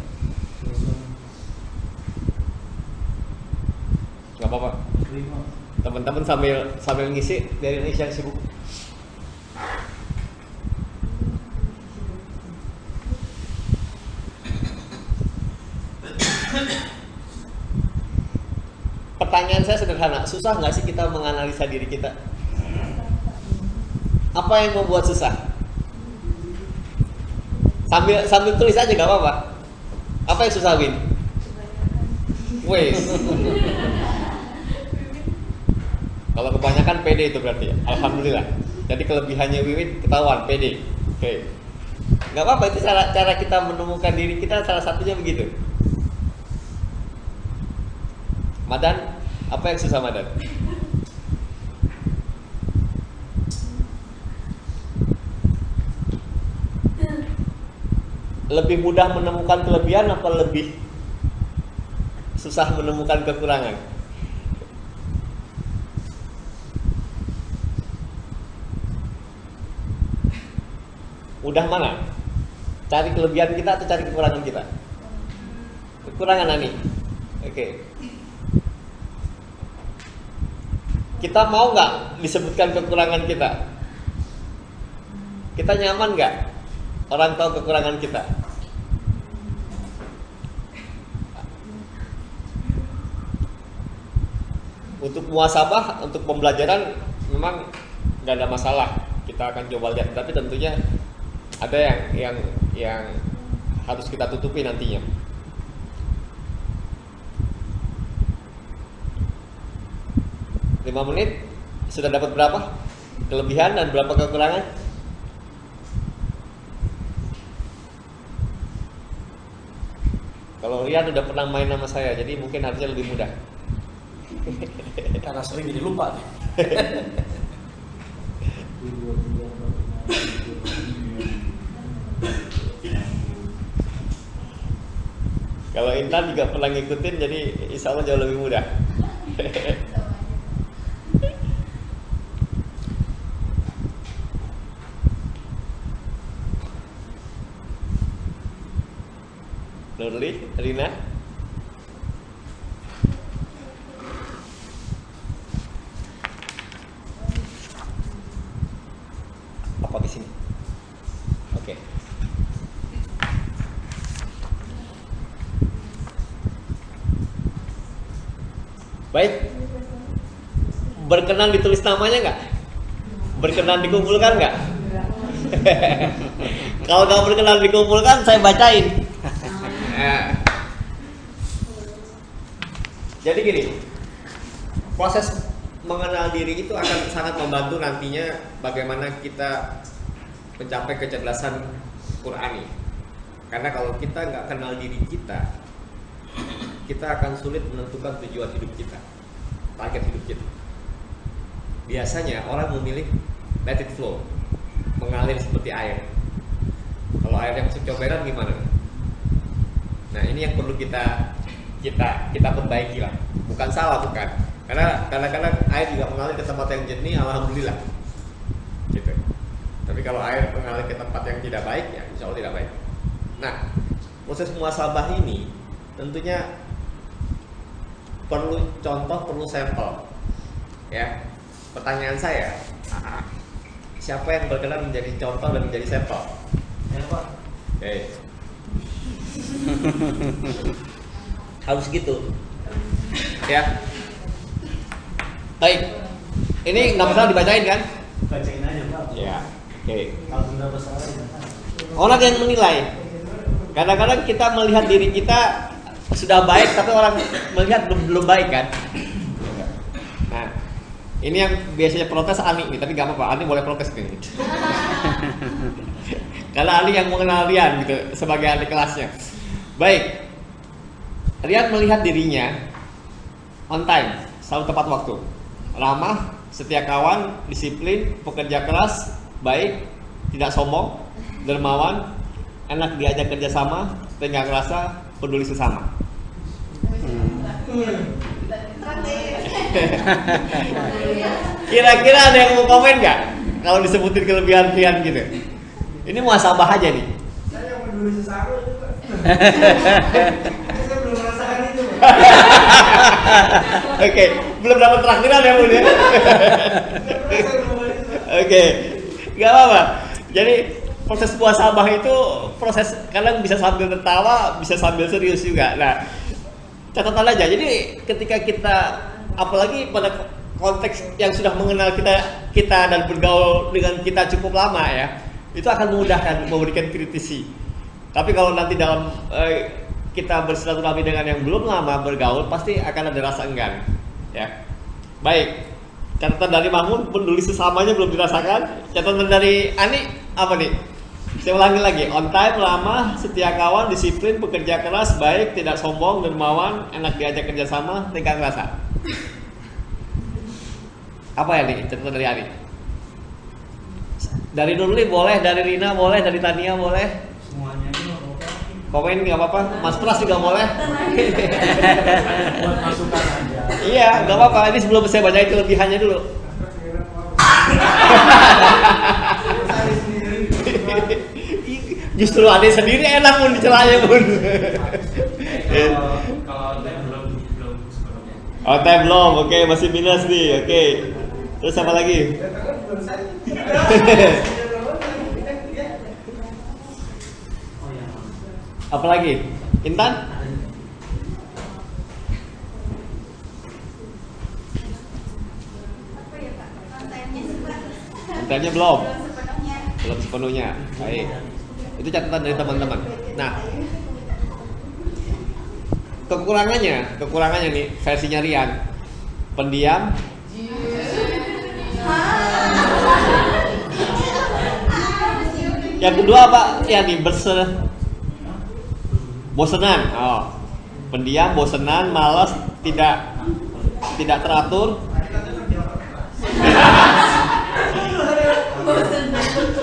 Nggak apa-apa. Terima. Teman-teman sambil ngisi dari Indonesia yang sibuk. Pertanyaan saya sederhana, susah nggak sih kita menganalisa diri kita? Apa yang membuat susah? Sambil tulis aja nggak apa-apa. Apa yang susah, Win? Wes. Kalau kebanyakan PD itu berarti ya. Alhamdulillah. Jadi kelebihannya Wiwin ketahuan PD. Oke. Nggak apa-apa, itu cara kita menemukan diri kita, salah satunya begitu. Madan, apa yang susah Madan? Lebih mudah menemukan kelebihan apa lebih susah menemukan kekurangan? Mudah mana? Cari kelebihan kita atau cari kekurangan kita? Kekurangan Ani. Oke. Kita mau nggak disebutkan kekurangan kita? Kita nyaman nggak orang tahu kekurangan kita? Untuk muhasabah, untuk pembelajaran memang nggak ada masalah. Kita akan coba lihat, tapi tentunya ada yang harus kita tutupi nantinya. Lima menit sudah dapat berapa kelebihan dan berapa kekurangan? Kalau Rian udah pernah main sama saya, jadi mungkin harusnya lebih mudah. Karena sering jadi lupa nih. Kalau Intan juga pernah ngikutin, jadi insya Allah jauh lebih mudah. Nurli, Rina. Apa di sini? Oke. Baik. Berkenan ditulis namanya nggak? Berkenan dikumpulkan nggak? Kalau nggak berkenan dikumpulkan, saya bacain. Jadi gini, proses mengenal diri itu akan sangat membantu nantinya bagaimana kita mencapai kecerdasan Qur'ani. Karena kalau kita nggak kenal diri kita akan sulit menentukan tujuan hidup kita, target hidup kita. Biasanya orang memilih let it flow, mengalir seperti air. Kalau air yang masuk comberan gimana? Nah, ini yang perlu kita perbaiki lah. Bukan salah, bukan. Karena kadang-kadang air juga mengalir ke tempat yang jernih, alhamdulillah. Gitu. Tapi kalau air mengalir ke tempat yang tidak baik, ya insya Allah tidak baik. Nah, proses muhasabah ini tentunya perlu contoh, perlu sampel. Ya. Pertanyaan saya, Siapa yang berkenan menjadi contoh dan menjadi sampel? Ya, Pak. Oke. Harus gitu. Ya. Baik. Ini nggak masalah dibacain kan? Bacain aja, Pak. Ya. Oke. Kalau nggak bersalah ya. Orang yang menilai. Kadang-kadang kita melihat diri kita sudah baik, tapi orang melihat belum baik kan? Nah, ini yang biasanya protes Ani nih, tapi nggak apa-apa. Ani boleh protes nih. Karena Ani yang mengenal Rian gitu sebagai adik kelasnya. Baik. Rian melihat dirinya on time, selalu tepat waktu, ramah, setia kawan, disiplin, pekerja keras, baik, tidak sombong, dermawan, enak diajak kerjasama, tenggang rasa, peduli sesama. Kira-kira ada yang mau komen nggak kalau disebutin kelebihan Rian gitu? Ini muhasabah aja nih. Saya yang peduli sesama itu, Pak. Saya belum merasakan itu, Pak. Oke, belum dapat traktiran ya Bun ya? Saya belum itu. Oke, nggak apa-apa. Jadi proses muhasabah itu proses kadang bisa sambil tertawa, bisa sambil serius juga. Nah, catatan aja. Jadi ketika kita, apalagi pada konteks yang sudah mengenal kita dan bergaul dengan kita cukup lama ya, itu akan memudahkan memberikan kritisi. Tapi kalau nanti dalam kita bersilaturahmi dengan yang belum lama bergaul, pasti akan ada rasa enggan. Ya, baik. Catatan dari Mahmud, peduli sesamanya belum dirasakan. Catatan dari Ani apa nih? Saya ulangi lagi. On time, ramah, setia kawan, disiplin, pekerja keras, baik, tidak sombong, dermawan, enak diajak kerjasama, tenggang rasa. Apa ya nih catatan dari Ani? Dari Nurli boleh, dari Rina boleh, dari Tania boleh. Semuanya itu Komen nggak apa-apa. Mas Pras juga boleh. buat masukan aja. Iya, nggak apa-apa. Ini sebelum saya bacain kelebihannya dulu. Saya sendiri. Justru adek sendiri enak pun dicelanya pun. Kalau belum sepenuhnya. Oh, time belum. Oke, masih minus nih. Oke. Terus apa lagi? Oh ya. Apa lagi? Intan? Apa ya Pak? Kontennya sih Pak. Kontennya belum. Belum sepenuhnya. Belum sepenuhnya. Baik. Itu catatan dari teman-teman. Nah, kekurangannya nih versinya Rian. Pendiam, yang kedua apa? Ya nih bosenan. Oh. Pendiam, bosenan, malas, tidak teratur.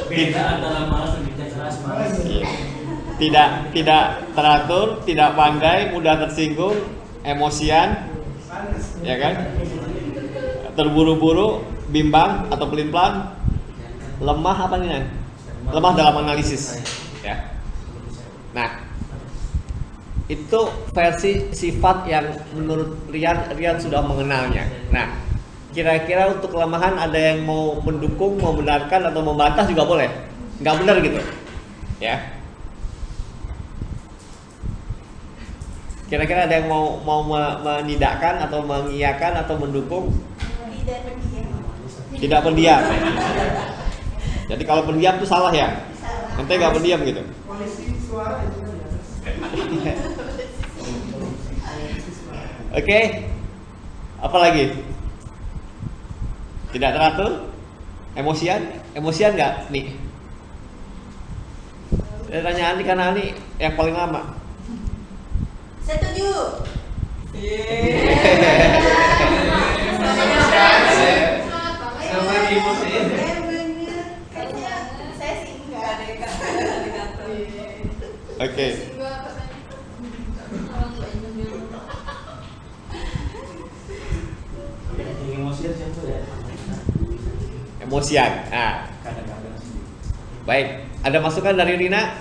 Beda antara malas dan kerja keras, Mas. Tidak teratur, tidak pandai, mudah tersinggung, emosian, ya kan? Terburu-buru, bimbang atau pelin-pelan, lemah apa nih? Nan? Lemah dalam analisis, ya. Nah, itu versi sifat yang menurut Rian sudah mengenalnya. Nah, kira-kira untuk kelemahan ada yang mau mendukung, mau membenarkan atau membantah juga boleh. Nggak benar gitu, ya. Kira-kira ada yang mau menidakkan atau mengiyakan atau mendukung? Tidak pendiam. Tidak pendiam. Jadi kalau pendiam itu salah ya? Ente nggak pendiam gitu. Polisi suara itu kan di atas. Oke. Apa lagi? Tidak teratur? Emosian nggak nih? Saya tanya Ani karena Ani yang paling lama. Setuju. Sama emosi. Kayaknya saya sih enggak. Oke. Yang emosian siapa ya? Emosian. Nah, Kadang-kadang sih. baik. Ada masukan dari Rina?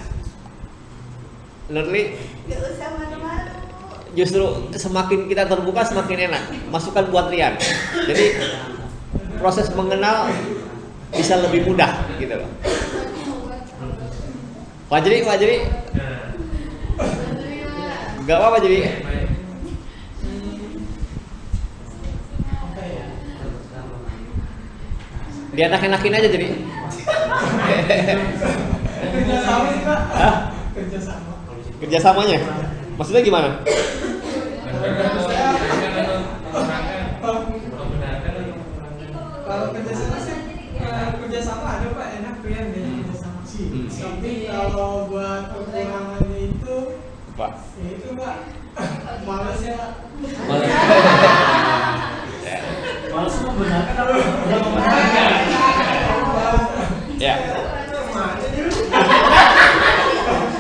Nurli? Gak usah malu-malu. Justru semakin kita terbuka semakin enak. Masukan buat Rian. Jadi proses mengenal bisa lebih mudah gitu loh. Pak Jadi, nggak apa-apa jadi. Dienak-enakin aja jadi. Kerjasama sih Pak. Hah? Kerjasama. Kerjasamanya? Maksudnya gimana? Kalau kerjasama sih kerjasama ada Pak, enak tuh yang dia kerjasama sih. Tapi kalau buat kekurangannya itu, Pak. ya itu Pak, males ya. Malas membenarkan apa? Udah membenarkan. Ya.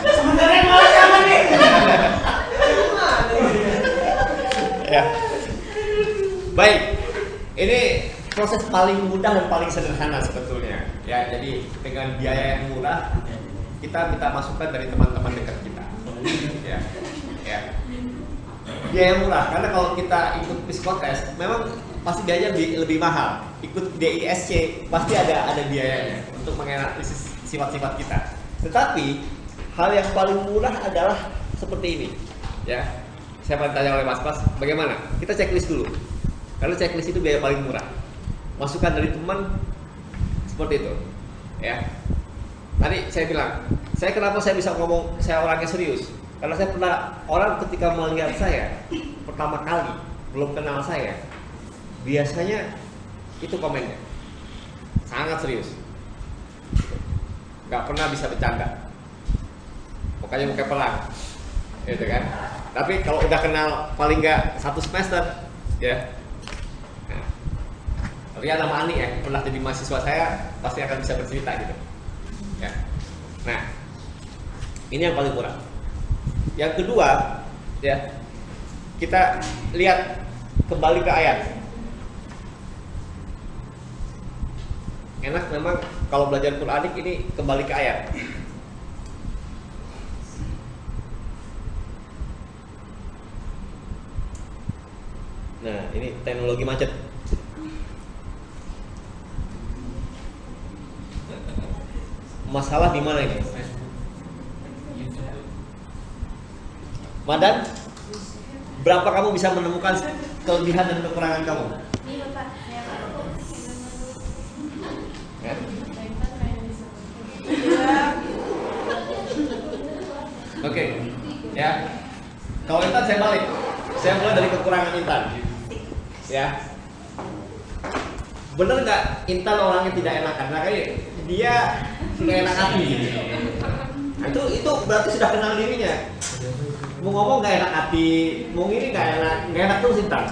Sebenarnya malas apa nih? Ya. Baik. Ini proses paling mudah dan paling sederhana sebetulnya. Ya, jadi dengan biaya yang murah kita minta masukan dari teman-teman dekat kita. Ya. Ya. Biaya murah karena kalau kita ikut psikotes memang pasti biayanya lebih mahal. Ikut DISC pasti ada biayanya untuk menganalisis sifat-sifat kita. Tetapi hal yang paling murah adalah seperti ini. Ya. Saya akan tanya oleh Mas Pas, bagaimana? Kita checklist dulu. Karena checklist itu biaya paling murah. Masukan dari teman seperti itu. Ya. Tadi saya bilang, kenapa saya bisa ngomong saya orangnya serius? Karena saya pernah orang ketika melihat saya pertama kali belum kenal saya, biasanya itu komennya sangat serius, nggak pernah bisa bercanda, mukanya muka pelang, gitu kan. Tapi kalau udah kenal paling nggak 1 semester, ya. Nah, Rian sama Ani ya pernah jadi mahasiswa saya, pasti akan bisa bercerita gitu. Ya. Nah, ini yang paling murah. Yang kedua, ya, kita lihat kembali ke ayat. Enak memang kalau belajar Quranik ini kembali ke ayat. Nah, ini teknologi macet. Masalah di mana ini? Madan, berapa kamu bisa menemukan kelebihan dan kekurangan kamu? Ini Bapak, saya Pak. Ya. Oke, ya. Kalau Intan saya balik, saya mulai dari kekurangan Intan. Ya, bener nggak Intan orangnya tidak enakan? Nah, kayak dia nggak enak hati. Nah, itu berarti sudah kenal dirinya. Mau ngomong nggak enak hati, mau ini nggak enak terus Intan.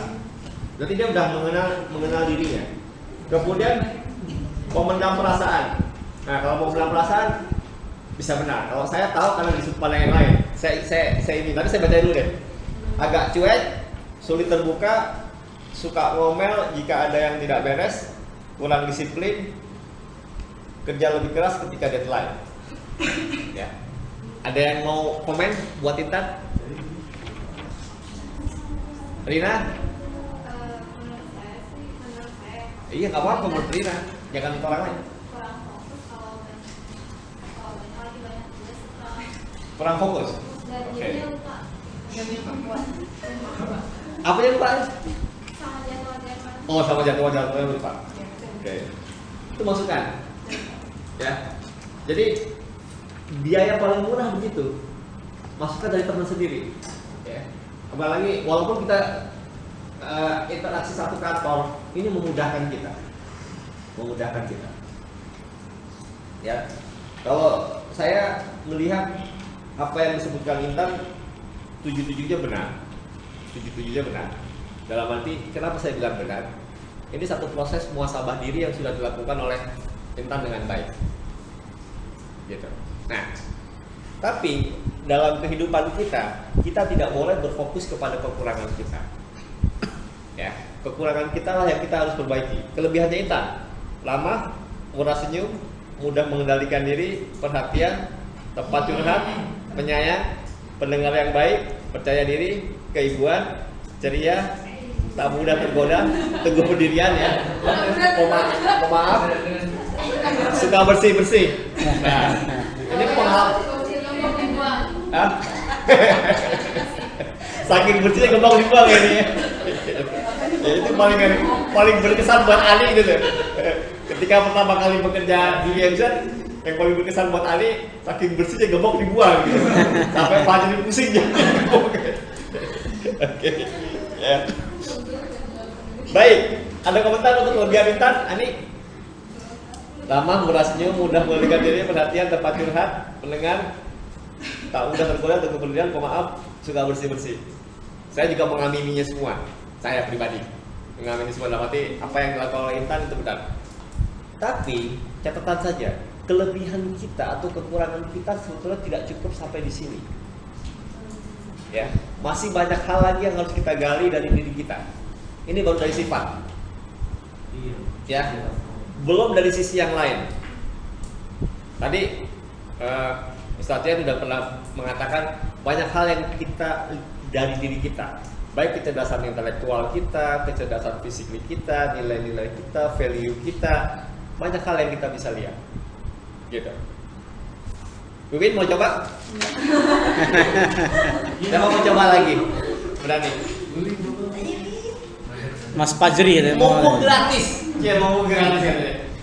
Berarti dia udah mengenal dirinya. Kemudian memendam perasaan. Nah, kalau mau memendam perasaan bisa benar. Kalau saya tahu karena di sudut pandang yang lain. Saya ini tadi saya baca dulu deh. Agak cuek, sulit terbuka, suka ngomel jika ada yang tidak beres, kurang disiplin, kerja lebih keras ketika deadline. Ya. Ada yang mau komen buat Intan? Rina? Menurut saya Iya, nggak apa-apa menurut Rina. Jangan ke orang lain. kurang fokus kalau banyak lagi banyak tugas Kurang fokus. dan Oke. jadinya lupa membuat Apa yang lupa? sama jadwal-jadwal. Oh, sama jadwal-jadwalnya lupa. Oke. Itu masukan. Ya. Jadi biaya paling murah begitu. Masukan dari teman sendiri. Ya. Apalagi walaupun kita interaksi satu kantor, ini memudahkan kita. Ya. Kalau saya melihat apa yang disebutkan Intan 77-nya benar. 77-nya benar. Dalam arti kenapa saya bilang benar? Ini satu proses muhasabah diri yang sudah dilakukan oleh Intan dengan baik. Gitu. Nah, tapi dalam kehidupan kita tidak boleh berfokus kepada kekurangan kita. Ya, kekurangan kita lah yang kita harus perbaiki. Kelebihannya Intan, lama, murah senyum, mudah mengendalikan diri, perhatian, tepat curhat, penyayang, pendengar yang baik, percaya diri, keibuan, ceria, tak mudah tergoda, teguh pendirian ya. Pemaaf, suka bersih-bersih. Nah, ini pengalaman. Hah? Saking bersihnya gampang dibuang ya ini. Ya, itu paling berkesan buat Ali gitu. Ketika pertama kali bekerja di Yansen, yang paling berkesan buat Ali, saking bersihnya gembok dibuang gitu. Sampai Pak jadi pusing jadi gembok. Oke. Ya. Baik, ada komentar untuk kelebihan Intan, Ani? Lama, murah senyum, mudah melarikan diri, perhatian, tempat curhat, pendengar, tak mudah tergoda atau kemudian pemaaf, suka bersih-bersih. Saya juga mengamininya semua, saya pribadi mengamini semua dalam arti apa yang dilakukan oleh Intan itu benar. Tapi catatan saja, kelebihan kita atau kekurangan kita sebetulnya tidak cukup sampai di sini. Ya, masih banyak hal lagi yang harus kita gali dari diri kita. Ini baru dari sifat. Ya, belum dari sisi yang lain. Tadi Ustaz Tian sudah pernah mengatakan banyak hal yang kita dari diri kita, baik kecerdasan intelektual kita, kecerdasan fisik kita, nilai-nilai kita, value kita, banyak hal yang kita bisa lihat. Gitu. Wiwin mau coba? Saya mau coba lagi. Berani? Mas Fajri ya, Mumpung gratis. Ya mau gratis ya.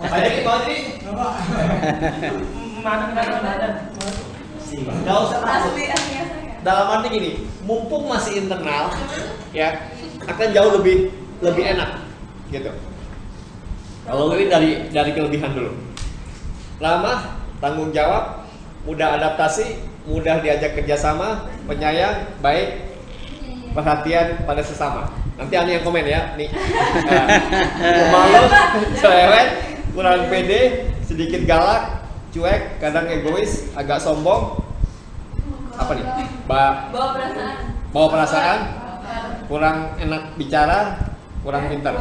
Fajri, Mana. Gak usah takut. Dalam arti gini, mumpung masih internal, ya akan jauh lebih enak, gitu. Kalau ini dari kelebihan dulu. Ramah, tanggung jawab, mudah adaptasi, mudah diajak kerjasama, penyayang, baik, perhatian pada sesama. Nanti Ani yang komen ya, nih. Pemalu, cerewet, kurang pede, sedikit galak, cuek, kadang egois, agak sombong. Apa nih? Bawa perasaan, kurang enak bicara, kurang pintar.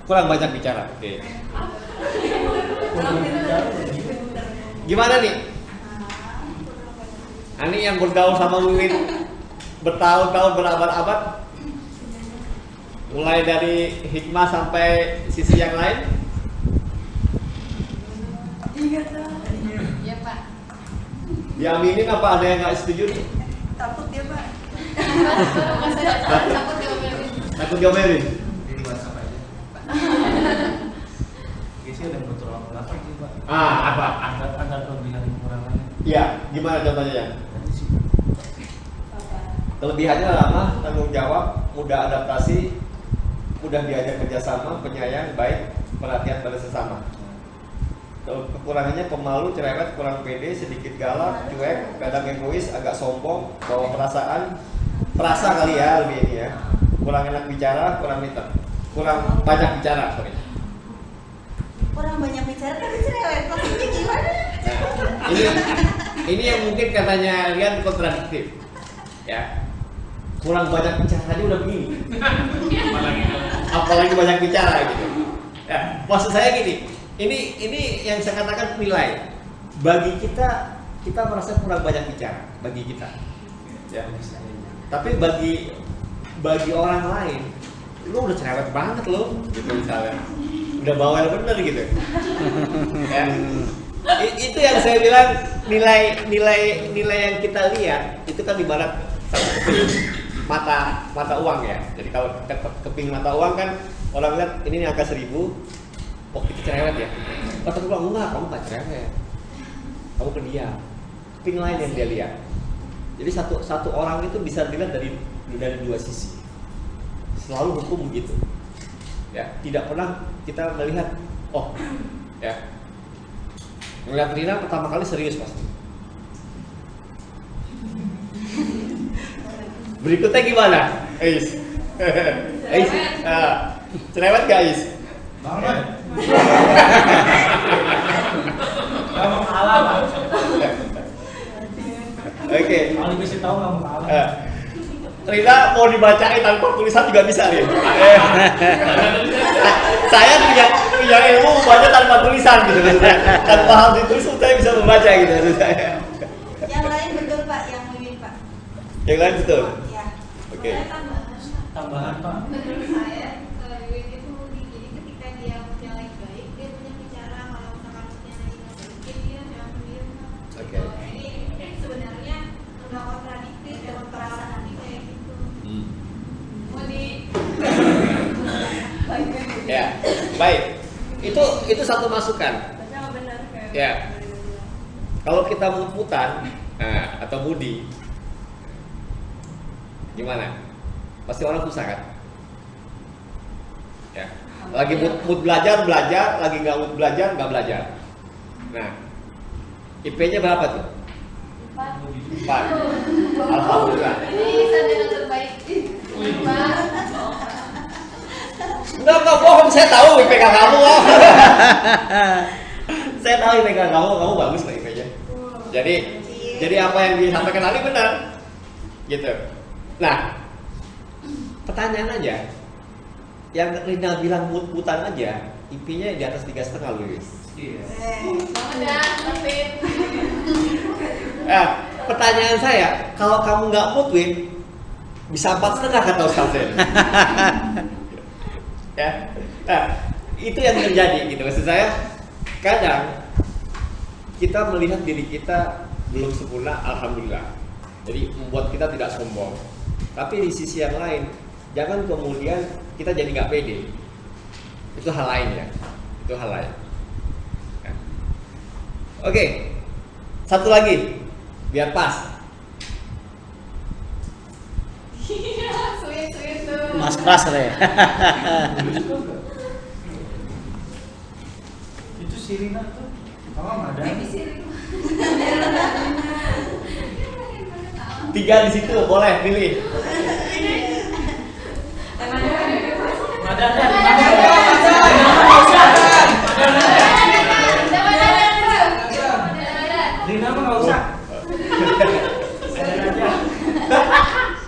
Kurang banyak bicara. Oke. Gimana nih? Ani yang bergaul sama Wiwin bertahun-tahun, berabad-abad, mulai dari hikmah sampai sisi yang lain. Iya Pak. Diaminin apa ada yang nggak setuju nih? Takut ya Pak. Takut diomelin. Di WhatsApp aja. Biasanya ada betul apa sih Pak? Apa? Ada kelebihan kekurangannya. Iya, gimana contohnya ya? Kelebihannya ramah, tanggung jawab, mudah adaptasi, mudah diajak kerjasama, penyayang, baik, perhatian pada sesama. Kalau kekurangannya pemalu, cerewet, kurang pede, sedikit galak, cuek, kadang egois, agak sombong, bawa perasa kali ya lebih ini ya. Kurang enak bicara, kurang pintar, kurang banyak bicara, sorry. Kurang banyak bicara tapi cerewet. Maksudnya gimana? Nah, ini yang mungkin katanya Rian kontradiktif, ya. Kurang banyak bicara aja udah begini. Apalagi banyak bicara gitu. Ya, maksud saya gini. Ini yang saya katakan nilai. Bagi kita merasa kurang banyak bicara bagi kita. Ya. Tapi bagi orang lain, lu udah cerewet banget lo, gitu misalnya. Udah bawel bener gitu. Ya. Itu yang saya bilang nilai yang kita lihat itu kan ibarat mata uang ya. Jadi kalau keping mata uang kan orang lihat ini angka 1000. Oh itu cerewet ya? Kata bilang enggak, kamu nggak cerewet, kamu pendiam. Keping lain yang dia lihat. Jadi satu orang itu bisa dilihat dari dua sisi. Selalu hukum begitu. Ya, tidak pernah kita melihat, oh, ya, melihat Rina pertama kali serius pasti. Berikutnya gimana, Ais? Ais, cerewet gak Ais? Banget. Kamu kalah Pak. Oke. Kalau bisa tahu kamu kalah. Rina mau dibacain tanpa tulisan juga bisa nih. Saya punya ilmu membaca tanpa tulisan gitu. Tanpa hal ditulis saya bisa membaca gitu maksud saya. Yang lain betul Pak, yang Wiwin Pak. Yang lain betul. Ya. Oke. Tambahan Pak. Menurut saya, Wiwin itu unik. Jadi ketika dia punya lagi baik, dia punya bicara kalau misalkan punya baik. Itu satu masukan. Tapi nggak benar kayak. Ya. Kalau kita mut-mutan atau mudi, gimana? Pasti orang susah kan? Ya. Lagi mood belajar, lagi nggak mood belajar, nggak belajar. Nah, IP-nya berapa tuh? 4. Alhamdulillah. Ini sarjana terbaik. Enggak bohong, saya tahu IPK kamu loh. Saya tahu IPK kamu bagus lah IPK-nya. Jadi apa yang disampaikan Ali benar. Gitu. Nah, pertanyaan aja. Yang Rina bilang mut-mutan aja, IP-nya di atas 3,5 loh, guys. Udah, tapi Pertanyaan saya, kalau kamu nggak mut-win, bisa 4,5 kata Ustaz Zen. Ya, nah, itu yang terjadi gitu. Maksud saya, kadang kita melihat diri kita belum sempurna, alhamdulillah. Jadi membuat kita tidak sombong. Tapi di sisi yang lain, jangan kemudian kita jadi nggak pede. Itu hal lain ya. Itu hal lain. Ya. Oke, satu lagi, biar pas. sweet tuh. Mas Pras ya. Itu Sirina tuh. Oh, ada. 3 di situ, boleh pilih. Rina mah nggak usah.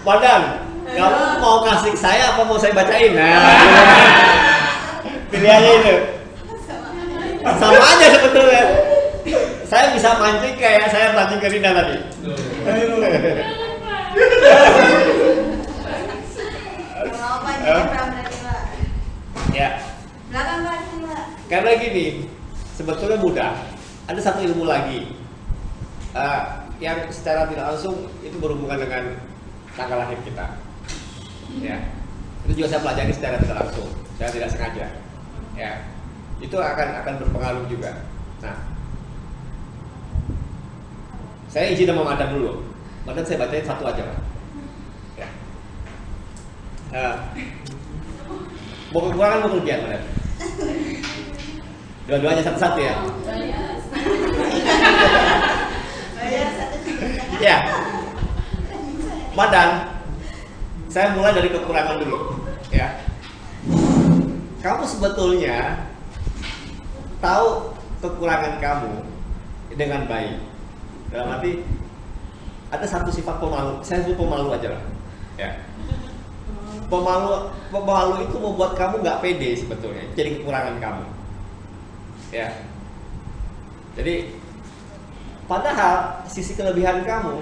Madam, kamu mau kasih saya apa mau saya bacain? Nah, pilihannya itu. Sama aja sebetulnya. Saya bisa mancing kayak saya mancing ke Rina tadi. Mau panjang berarti Pak. Ya, Belakang Pak, sini Pak. karena gini, sebetulnya mudah. Ada satu ilmu lagi yang secara tidak langsung itu berhubungan dengan tanggal lahir kita. Ya, itu juga saya pelajari secara tidak langsung, saya tidak sengaja. Ya, itu akan berpengaruh juga. Nah, saya izin sama Madan dulu. Madan saya bacain satu aja, Pak. Ya. Mau kekurangan mau kelebihan, Madan? Dua-duanya satu-satu ya. Ya, Madan, saya mulai dari kekurangan dulu. Ya, kamu sebetulnya tahu kekurangan kamu dengan baik. Dalam arti ada satu sifat pemalu. Saya sebut pemalu aja lah. Ya, pemalu itu membuat kamu nggak pede sebetulnya. Jadi kekurangan kamu. Ya, jadi padahal sisi kelebihan kamu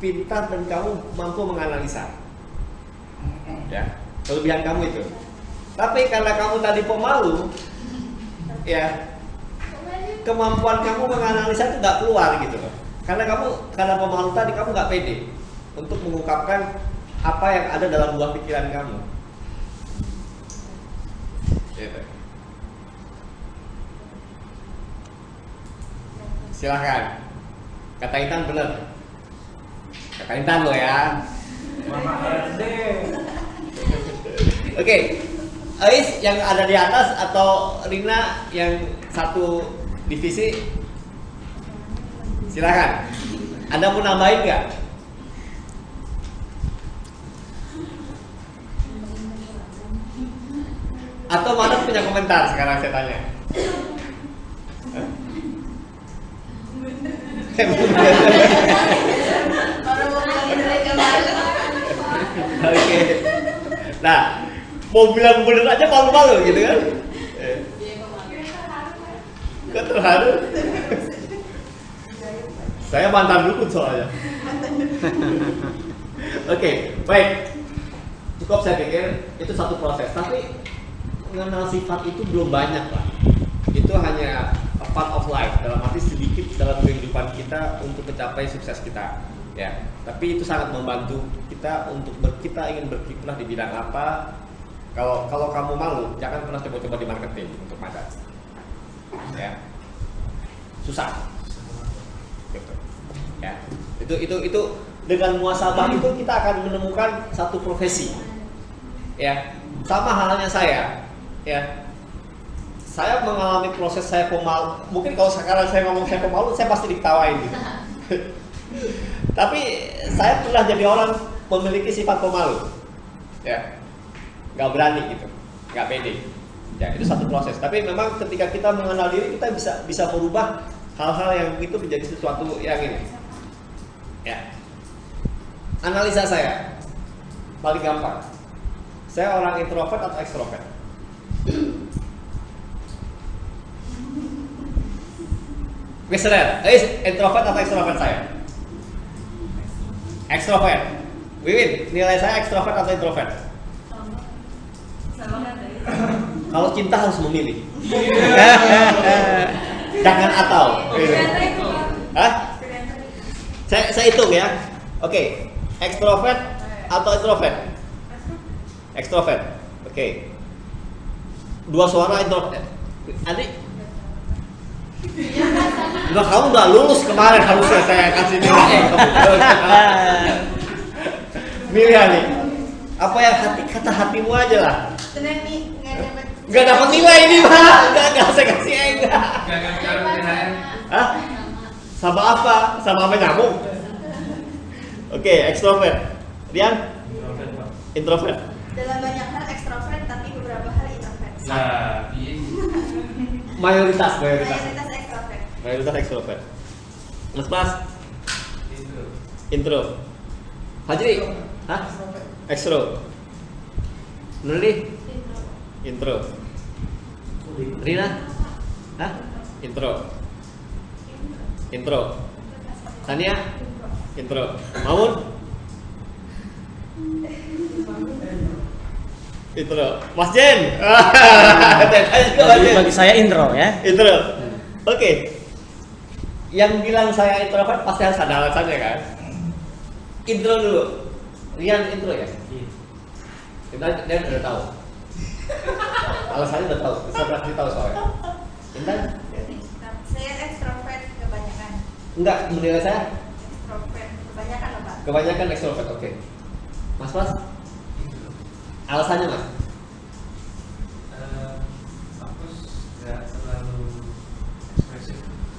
pintar dan kamu mampu menganalisa. Ya, kelebihan kamu itu. Tapi karena kamu tadi pemalu, ya, kemampuan kamu menganalisa itu nggak keluar gitu loh. Karena pemalu tadi kamu nggak pede untuk mengungkapkan apa yang ada dalam buah pikiran kamu. Gitu. Silahkan. Kata Intan bener. Kata Intan lo ya. Mama RD. Oke. Ais yang ada di atas atau Rina yang satu divisi? Silahkan. Anda mau nambahin nggak? Atau mana punya komentar sekarang saya tanya? Orang mau bilang dari kemarin. Oke. Nah, mau bilang bener aja malu-malu gitu kan? Kok terharu? Saya mantan dukun soalnya. Oke, baik. Cukup saya pikir itu satu proses. Tapi mengenal sifat itu belum banyak Pak. Itu hanya a part of life, dalam arti sedikit dalam kehidupan kita untuk mencapai sukses kita. Ya, tapi itu sangat membantu kita untuk kita ingin berkiprah di bidang apa, Kalau kamu malu, jangan pernah coba-coba di marketing untuk madan. Ya, susah. Gitu. Ya, itu dengan muasabah itu kita akan menemukan satu profesi. Ya, sama halnya saya. Ya, saya mengalami proses saya pemalu. Mungkin kalau sekarang saya ngomong saya pemalu, saya pasti diketawain gitu. Tapi saya pernah jadi orang memiliki sifat pemalu. Ya, nggak berani gitu, nggak pede. Ya, itu satu proses. Tapi memang ketika kita mengenal diri, kita bisa merubah hal-hal yang itu menjadi sesuatu yang ini. Ya, analisa saya paling gampang. Saya orang introvert atau ekstrovert? Misalnya, introvert atau ekstrovert saya? Ekstrovert. Wiwin, nilai saya ekstrovert atau introvert? Kalau cinta harus memilih. Jangan atau. Hah? Saya hitung ya. Oke, ekstrovert atau introvert? Ekstrovert. Oke. Dua suara introvert. Adik. Nah, kamu udah lulus kemarin, harusnya saya kasih nilai. Milih nih. Apa yang kata hatimu aja lah. Tenang nih, Nggak dapat nilai ini mah. Nggak saya kasih enggak. Hah? Sama apa? Sama apa nyamuk? Oke, ekstrovert. Rian? Introvert. dalam banyak hal ekstrovert tapi beberapa hal introvert. Nah, Mayoritas Mayoritas ekstrovert. Mas Mas, itu. intro. Hajri? Hah? Ekstro. Nurli? Intro. Rina? Hah? Intro. Intro. Tania? Intro. Mamun? Intro. Mas Jen? Bagi saya intro ya. Intro. Oke. Yang bilang saya introvert pasti harus ada alasannya kan? Intro dulu. Rian intro ya? Dia udah tahu. Alasannya udah tahu. Saya pasti tahu soalnya. Intan? Saya ekstrovert kebanyakan. Enggak, menilai saya Ekstrovert kebanyakan apa? kebanyakan ekstrovert. Oke. Mas Mas? Alasannya Mas? Fokus nggak terlalu ekspresif.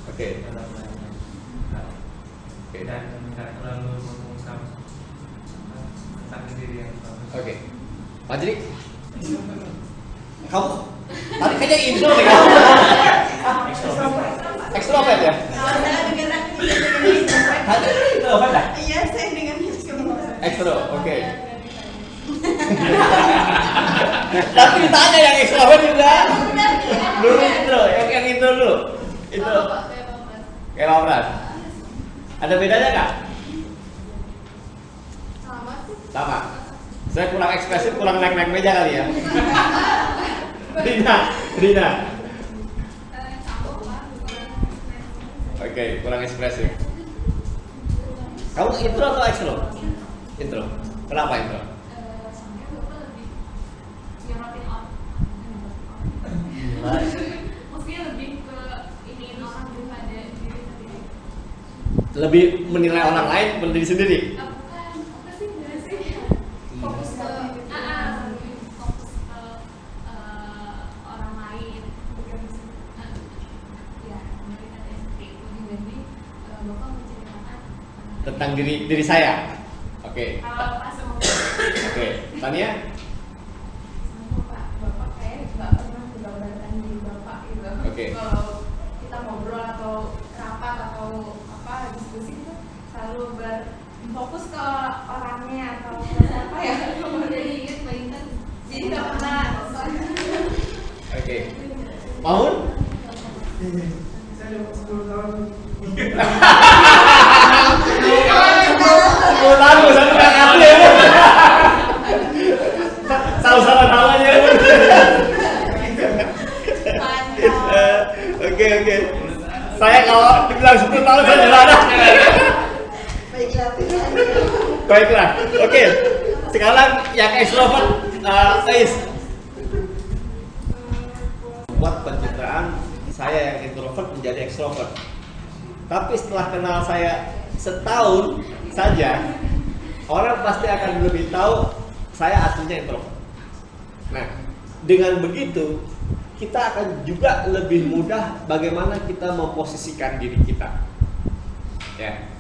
Oke. Dalam banyak hal. Oke. Dan nggak terlalu mengungkap tentang diri yang bagus. Oke. Pak Jiri? Kamu tadi kayaknya intro deh kamu. Ekstrovert ya? Kalau saya dengar introvert. Tadi introvert dah? Iya, saya dengan introvert. Ekstro, oke. Tapi ditanya yang ekstrovert juga. Dulu intro, yang intro dulu. Intro. Kayak Pamras. Ada bedanya nggak? Sama sih. Sama. Saya kurang ekspresif, kurang naik-naik meja kali ya. Rina. Oke, kurang ekspresif. Kamu intro atau ekstro? Intro. Kenapa intro? Lebih menilai orang lain daripada diri sendiri. Fokus ke orang lain, bukan ya mereka seperti itu dibanding bapak menceritakan Tentang diri saya. Oke. kalau pas mau Oke. Tania? bapak kayak nggak pernah menggambarkan diri bapak gitu. Oke. Kalau kita ngobrol atau rapat atau apa diskusi itu selalu berfokus ke orangnya atau ke siapa ya. Jadi ingat Mbak Intan. Jadi nggak pernah. Oke. Maun? Saya dapat 10 tahun. 10 tahun satu kali ya. Salah namanya. Oke. Saya kalau dibilang 10 tahun saya nyerah. baiklah. Baiklah. Oke. Sekarang yang ekstrovert, Ais. saya yang introvert menjadi ekstrovert. Tapi setelah kenal saya setahun saja, orang pasti akan lebih tahu saya aslinya introvert. Nah, dengan begitu kita akan juga lebih mudah bagaimana kita memposisikan diri kita. Ya,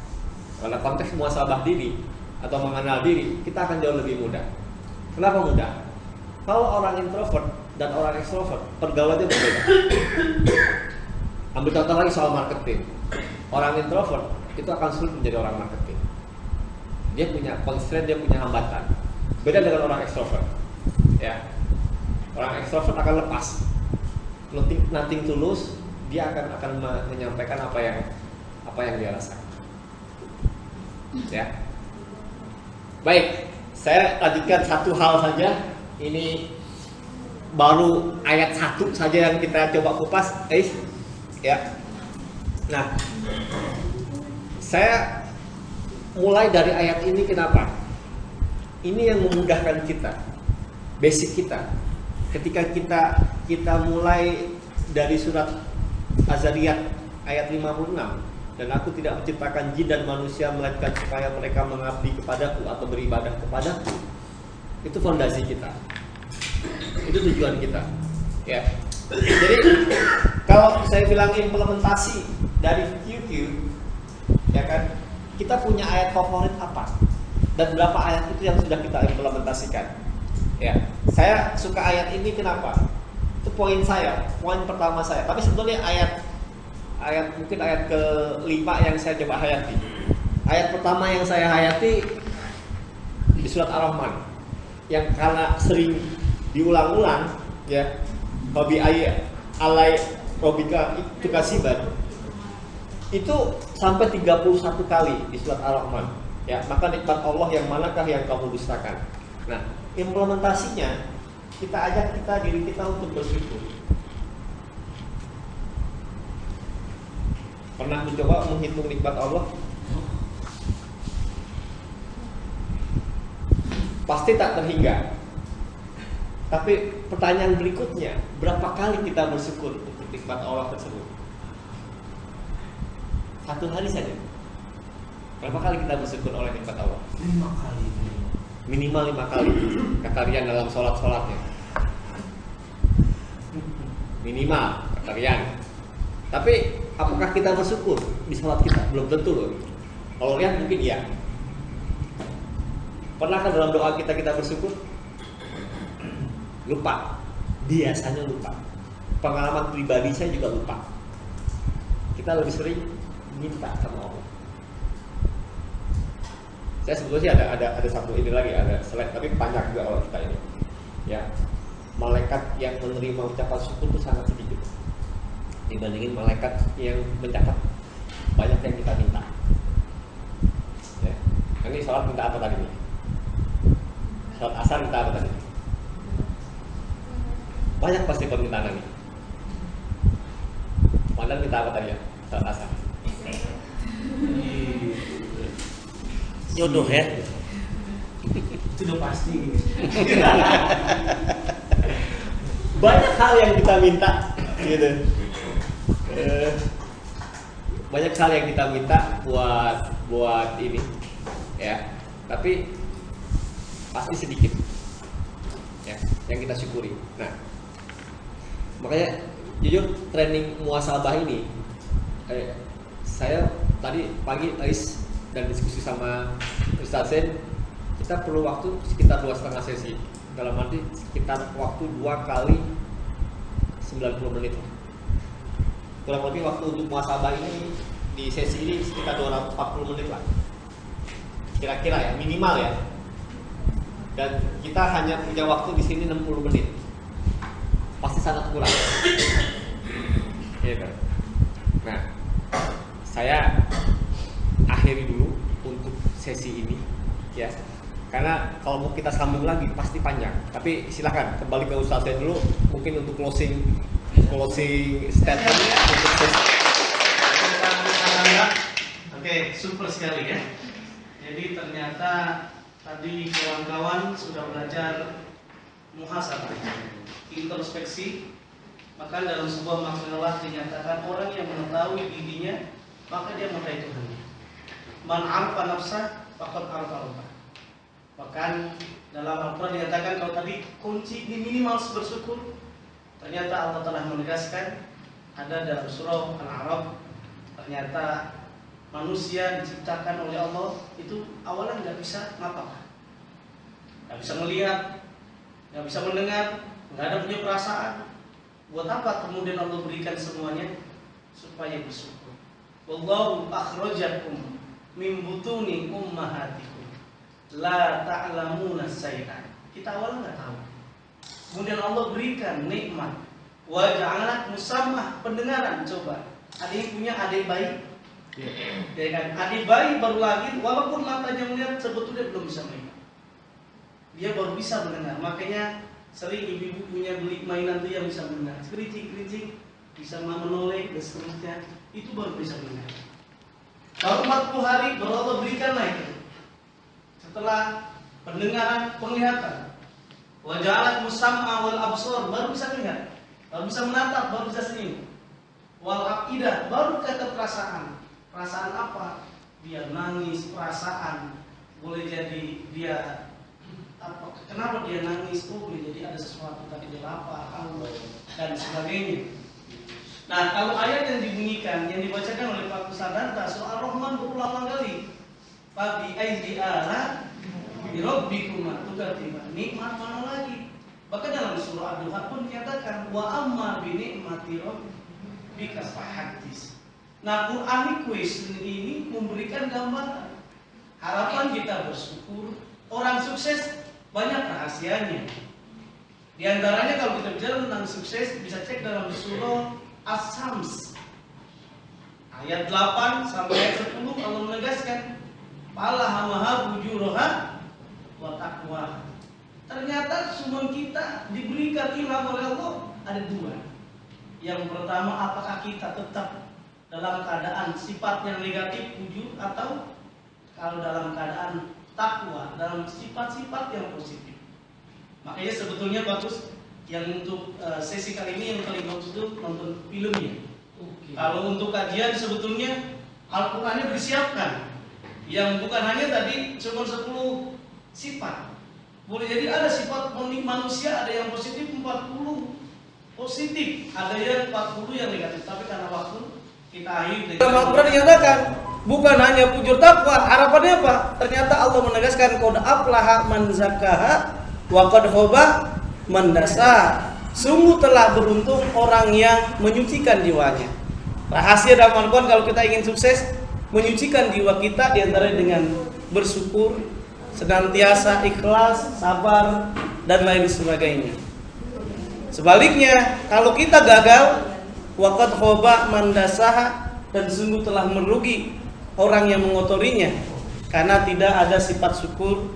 pada konteks muhasabah diri atau mengenal diri, kita akan jauh lebih mudah. Kenapa mudah? Kalau orang introvert dan orang ekstrovert, pergaulannya berbeda. Ambil contoh lagi soal marketing. Orang introvert itu akan sulit menjadi orang marketing. Dia punya constraint, dia punya hambatan. Beda dengan orang ekstrovert. Ya, orang ekstrovert akan lepas, nothing to lose. Dia akan menyampaikan apa yang dia rasakan. Ya, baik. Saya lanjutkan satu hal saja. Ini baru ayat 1 saja yang kita coba kupas, ya. Nah, saya mulai dari ayat ini kenapa? Ini yang memudahkan kita, basic kita. Ketika kita mulai dari surat Az-Zariyat ayat 56, dan aku tidak menciptakan jin dan manusia melainkan supaya mereka mengabdi kepadaku atau beribadah kepadaku. Itu fondasi kita. Itu tujuan kita. Ya. Jadi kalau saya bilang implementasi dari QQ, ya kan, kita punya ayat favorit apa? Dan berapa ayat itu yang sudah kita implementasikan? Ya, saya suka ayat ini kenapa? Itu poin pertama saya. Tapi sebetulnya mungkin ayat ke-5 yang saya coba hayati. Ayat pertama yang saya hayati di surat Ar-Rahman, yang karena sering diulang-ulang, ya, Hobi ayat alai robika itu kasiban, itu sampai 31 kali di surat Ar-Rahman. Ya, maka nikmat Allah yang manakah yang kamu dustakan? Nah, implementasinya kita ajak diri kita untuk bersyukur. Pernah mencoba menghitung nikmat Allah? Pasti tak terhingga. Tapi pertanyaan berikutnya, berapa kali kita bersyukur untuk nikmat Allah tersebut? Satu hari saja. Berapa kali kita bersyukur oleh nikmat Allah? 5 kali. Minimal 5 kali. Kata Rian dalam sholatnya. Minimal, kata Rian. Tapi apakah kita bersyukur di sholat kita? Belum tentu loh. Kalau Rian mungkin iya. Pernahkah dalam doa kita bersyukur? Lupa. Biasanya lupa. Pengalaman pribadi saya juga lupa. Kita lebih sering minta sama Allah. Saya sebetulnya ada satu ini lagi, ada slide tapi panjang juga kalau kita ini. Ya, malaikat yang menerima ucapan syukur itu sangat sedikit dibandingin malaikat yang mencatat banyak yang kita minta. Ya, ini sholat minta apa tadi nih? Sholat asar minta apa tadi? Banyak pasti permintaan ini. Padahal minta apa tadi ya? Sholat asar. Jodoh ya. Itu udah pasti. Banyak hal yang kita minta, gitu. Banyak hal yang kita minta buat ini, ya. Tapi pasti sedikit, ya, yang kita syukuri. Nah, makanya jujur training muhasabah ini, saya tadi pagi dan diskusi sama Ustaz Zain, kita perlu waktu sekitar 2,5 sesi. Dalam arti sekitar waktu 2 kali 90 menit. Kurang lebih waktu untuk muhasabah ini di sesi ini sekitar 240 menit lah. Kira-kira ya, minimal ya. Dan kita hanya punya waktu di sini 60 menit. Pasti sangat kurang. Gitu. Nah, saya akhiri dulu untuk sesi ini, ya. Karena kalau mau kita sambung lagi pasti panjang. Tapi silakan kembali ke Ustaz saya dulu, mungkin untuk closing statement untuk sesi. Oke, super sekali ya. Jadi ternyata tadi kawan-kawan sudah belajar muhasabah, introspeksi, Maka dalam sebuah makalah dinyatakan orang yang mengetahui dirinya maka dia mengetahui Tuhannya. Man arfa nafsah faqad arfa rabbah. Bahkan dalam Al-Quran dinyatakan kalau tadi kunci ini minimal bersyukur, ternyata Allah telah menegaskan ada dalam surah Al-A'raf, ternyata manusia diciptakan oleh Allah itu awalnya nggak bisa ngapa-ngapa, nggak bisa melihat, nggak bisa mendengar, nggak ada punya perasaan. Buat apa kemudian Allah berikan semuanya? Supaya bersyukur. Wallahu akhrajakum min butuni ummahatikum la ta'lamuna syai'an. Kita awalnya nggak tahu. Kemudian Allah berikan nikmat. Wa ja'ala musamah pendengaran. Coba, ada yang punya adik bayi? Ya kan? Adik bayi baru lahir, walaupun matanya melihat sebetulnya belum bisa melihat. Dia baru bisa mendengar. Makanya sering ibu-ibu punya beli mainan tuh yang bisa mendengar. Kericing-kericing, bisa menoleh dan seterusnya. Itu baru bisa mendengar. Kalau 40 hari baru Allah berikan naik. Setelah pendengaran, penglihatan. Wa ja'alat musam'a wal absar, baru bisa melihat, baru bisa menatap, baru bisa senyum. Wal afidah, baru kata perasaan. Perasaan apa? Dia nangis, perasaan. Boleh jadi dia apa? Kenapa dia nangis? Oh, boleh jadi ada sesuatu tadi dia lapar, haus dan sebagainya. Nah, kalau ayat yang dibunyikan, yang dibacakan oleh Pak Kusadanta soal Rahman berulang kali. Fabi aidi ala bi rabbikuma tukatiba. Nikmat mana lagi? Bahkan dalam surah Ad-Duha pun dinyatakan wa amma bi nikmati rabbika fahaddits. Nah, Qur'anic question ini memberikan gambaran. Harapan kita bersyukur. Orang sukses banyak rahasianya. Di antaranya kalau kita bicara tentang sukses bisa cek dalam surah As-Sams ayat 8 sampai ayat 10 Allah menegaskan Falaha bujuraha wa taqwa. Ternyata semua kita diberikan ilham oleh Allah ada dua. Yang pertama, apakah kita tetap dalam keadaan sifat yang negatif bujur atau kalau dalam keadaan takwa, dalam sifat-sifat yang positif. Makanya sebetulnya bagus yang untuk sesi kali ini yang paling bagus itu nonton filmnya. Kalau untuk kajian sebetulnya Al-Qur'annya disiapkan. Yang bukan hanya tadi cuma 10 sifat. Boleh jadi ada sifat manusia, ada yang positif 40 positif, ada yang 40 yang negatif. Tapi karena waktu kita akhiri. Dalam Al-Qur'an dinyatakan bukan hanya pujur takwa, harapannya apa? Ternyata Allah menegaskan qad aflaha man zakkaha wa qad khaba man dassaha. Sungguh telah beruntung orang yang menyucikan jiwanya. Rahasia dalam Al-Qur'an kalau kita ingin sukses, menyucikan jiwa kita diantara dengan bersyukur, senantiasa ikhlas, sabar dan lain sebagainya. Sebaliknya, kalau kita gagal, waqad khaba man dassaha, dan sungguh telah merugi orang yang mengotorinya karena tidak ada sifat syukur,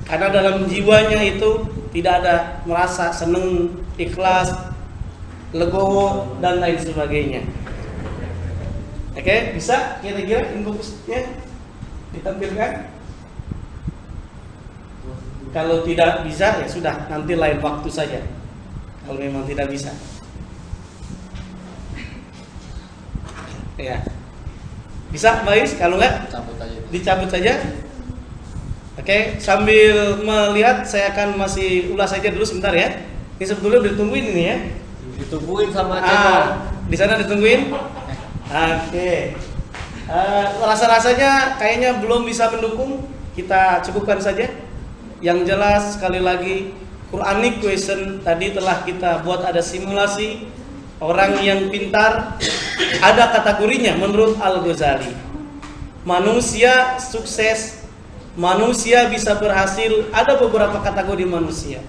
karena dalam jiwanya itu tidak ada merasa senang, ikhlas, legowo dan lain sebagainya. Oke, bisa kira-kira infokusnya ditampilkan? Kalau tidak bisa ya sudah, nanti lain waktu saja. Kalau memang tidak bisa. Ya. Bisa, Mbak Is? Kalau enggak dicabut saja. Oke, sambil melihat saya akan masih ulas saja dulu sebentar ya. Ini sebetulnya udah ditungguin ini ya. Ditungguin sama channel. Di sana ditungguin. Oke. Rasa-rasanya kayaknya belum bisa mendukung. Kita cukupkan saja. Yang jelas sekali lagi Quranic question tadi telah kita buat ada simulasi orang yang pintar, ada kategorinya menurut Al-Ghazali. Manusia sukses, manusia bisa berhasil, ada beberapa kategori manusia.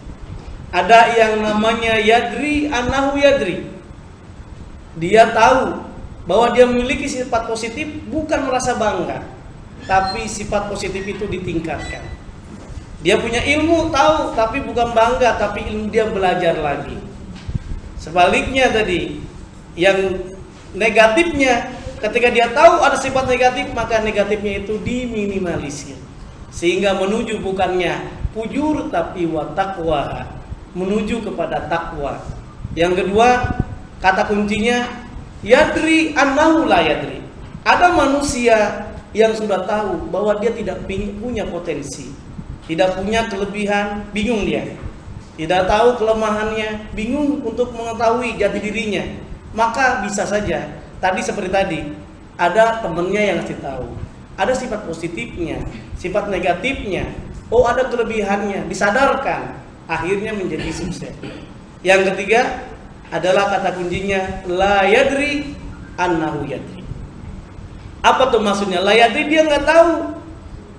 Ada yang namanya yadri anahu yadri. Dia tahu bahwa dia memiliki sifat positif, bukan merasa bangga, tapi sifat positif itu ditingkatkan. Dia punya ilmu, tahu, tapi bukan bangga, tapi ilmu dia belajar lagi. Sebaliknya tadi, yang negatifnya, ketika dia tahu ada sifat negatif, maka negatifnya itu diminimalisir, sehingga menuju bukannya fujur tapi wa taqwa, menuju kepada takwa. Yang kedua, Kata kuncinya yadri annahu la yadri. Ada manusia yang sudah tahu bahwa dia tidak punya potensi, tidak punya kelebihan, bingung dia. Tidak tahu kelemahannya, bingung untuk mengetahui jati dirinya. Maka bisa saja seperti tadi, ada temennya yang ngasih tahu, ada sifat positifnya, sifat negatifnya, ada kelebihannya, disadarkan, akhirnya menjadi sukses. Yang ketiga adalah kata kuncinya la yadri annahu yadri. Apa tuh maksudnya? La yadri, dia nggak tahu.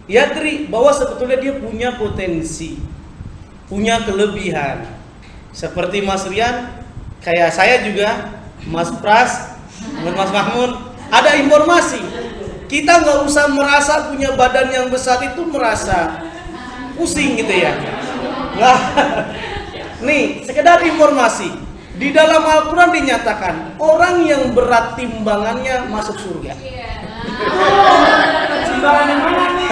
Yadri, bahwa sebetulnya dia punya potensi, punya kelebihan. Seperti Mas Rian, kayak saya juga, Mas Pras, Mas Mahmud, ada informasi. Kita nggak usah merasa punya badan yang besar itu merasa pusing gitu ya. Nah, nih sekedar informasi. Di dalam Al-Quran dinyatakan orang yang berat timbangannya masuk surga. Timbangan yang mana nih?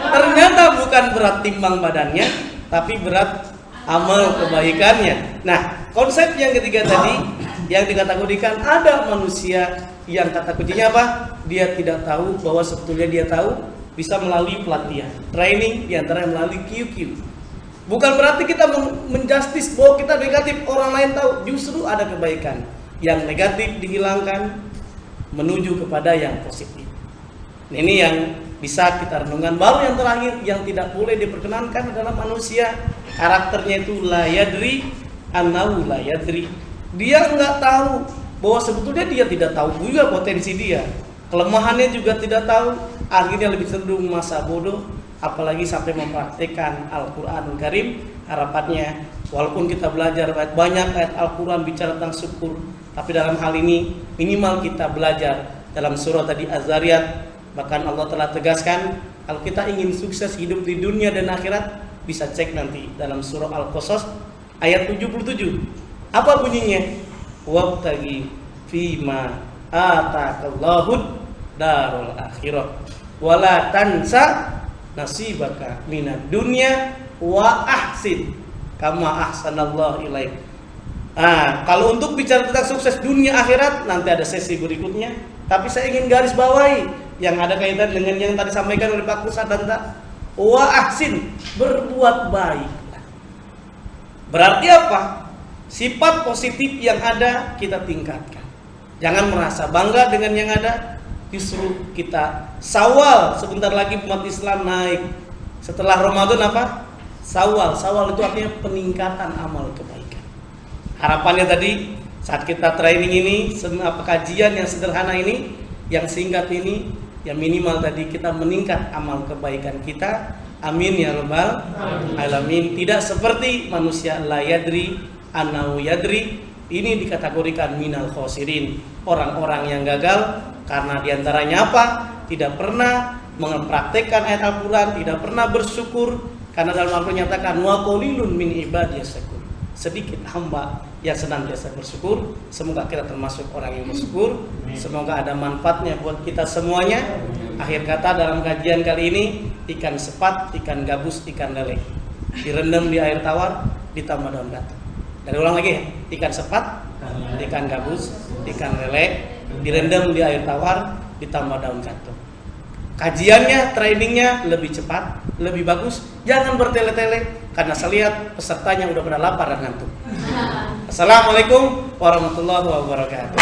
Ternyata bukan berat timbang badannya, tapi berat amal kebaikannya. Nah, konsep yang ketiga tadi yang dikategorikan, ada manusia yang kata kuncinya apa? Dia tidak tahu bahwa sebetulnya dia tahu, bisa melalui pelatihan, training, diantaranya melalui QQ. Bukan berarti kita menjustis bahwa kita negatif, orang lain tahu, justru ada kebaikan. Yang negatif dihilangkan menuju kepada yang positif. Ini yang bisa kita renungkan. Baru yang terakhir yang tidak boleh diperkenankan adalah manusia, karakternya itu la yadri annahu la yadri. Dia nggak tahu bahwa sebetulnya dia tidak tahu juga potensi dia, kelemahannya juga tidak tahu, akhirnya lebih cenderung masa bodoh. Apalagi sampai mempraktikkan Al-Quranul Karim. Harapannya walaupun kita belajar banyak ayat Al-Quran bicara tentang syukur, tapi dalam hal ini minimal kita belajar dalam surah tadi Az-Zariyat. Bahkan Allah telah tegaskan, kalau kita ingin sukses hidup di dunia dan akhirat, bisa cek nanti dalam surah Al-Qasas ayat 77. Apa bunyinya? Wabtagi fima atakallahu darul akhirah wala tansa nasibaka minad dunya wa ahsin kama ahsanallahu ilaik. Kalau untuk bicara tentang sukses dunia akhirat nanti ada sesi berikutnya, tapi saya ingin garis bawahi yang ada kaitan dengan yang tadi sampaikan oleh Pak Kusat dan wa ahsin, berbuat baik. Berarti apa? Sifat positif yang ada kita tingkatkan. Jangan merasa bangga dengan yang ada. Justru kita Syawal, sebentar lagi umat Islam naik. Setelah Ramadan apa? Syawal. Syawal itu artinya peningkatan amal kebaikan. Harapannya tadi saat kita training ini, kajian yang sederhana ini, yang singkat ini, yang minimal tadi kita meningkat amal kebaikan kita. Amin ya rabbal alamin. Tidak seperti manusia la yadri annahu yadri, ini dikategorikan minal khosirin, orang-orang yang gagal karena diantaranya apa? Tidak pernah mempraktekkan ayat Al-Quran, tidak pernah bersyukur, karena dalam Al-Quran nyatakan wa qalilun min ibadiyas syakur, sedikit hamba yang senantiasa bersyukur. Semoga kita termasuk orang yang bersyukur. Semoga ada manfaatnya buat kita semuanya. Akhir kata dalam kajian kali ini, ikan sepat, ikan gabus, ikan lele direndam di air tawar, ditambah daun gato. Dan ulang lagi ya, ikan sepat, ikan gabus, ikan lele direndam di air tawar, ditambah daun gato. Kajiannya, trainingnya lebih cepat, lebih bagus. Jangan bertele-tele, karena saya lihat pesertanya udah pada lapar dan ngantuk. Assalamualaikum warahmatullahi wabarakatuh.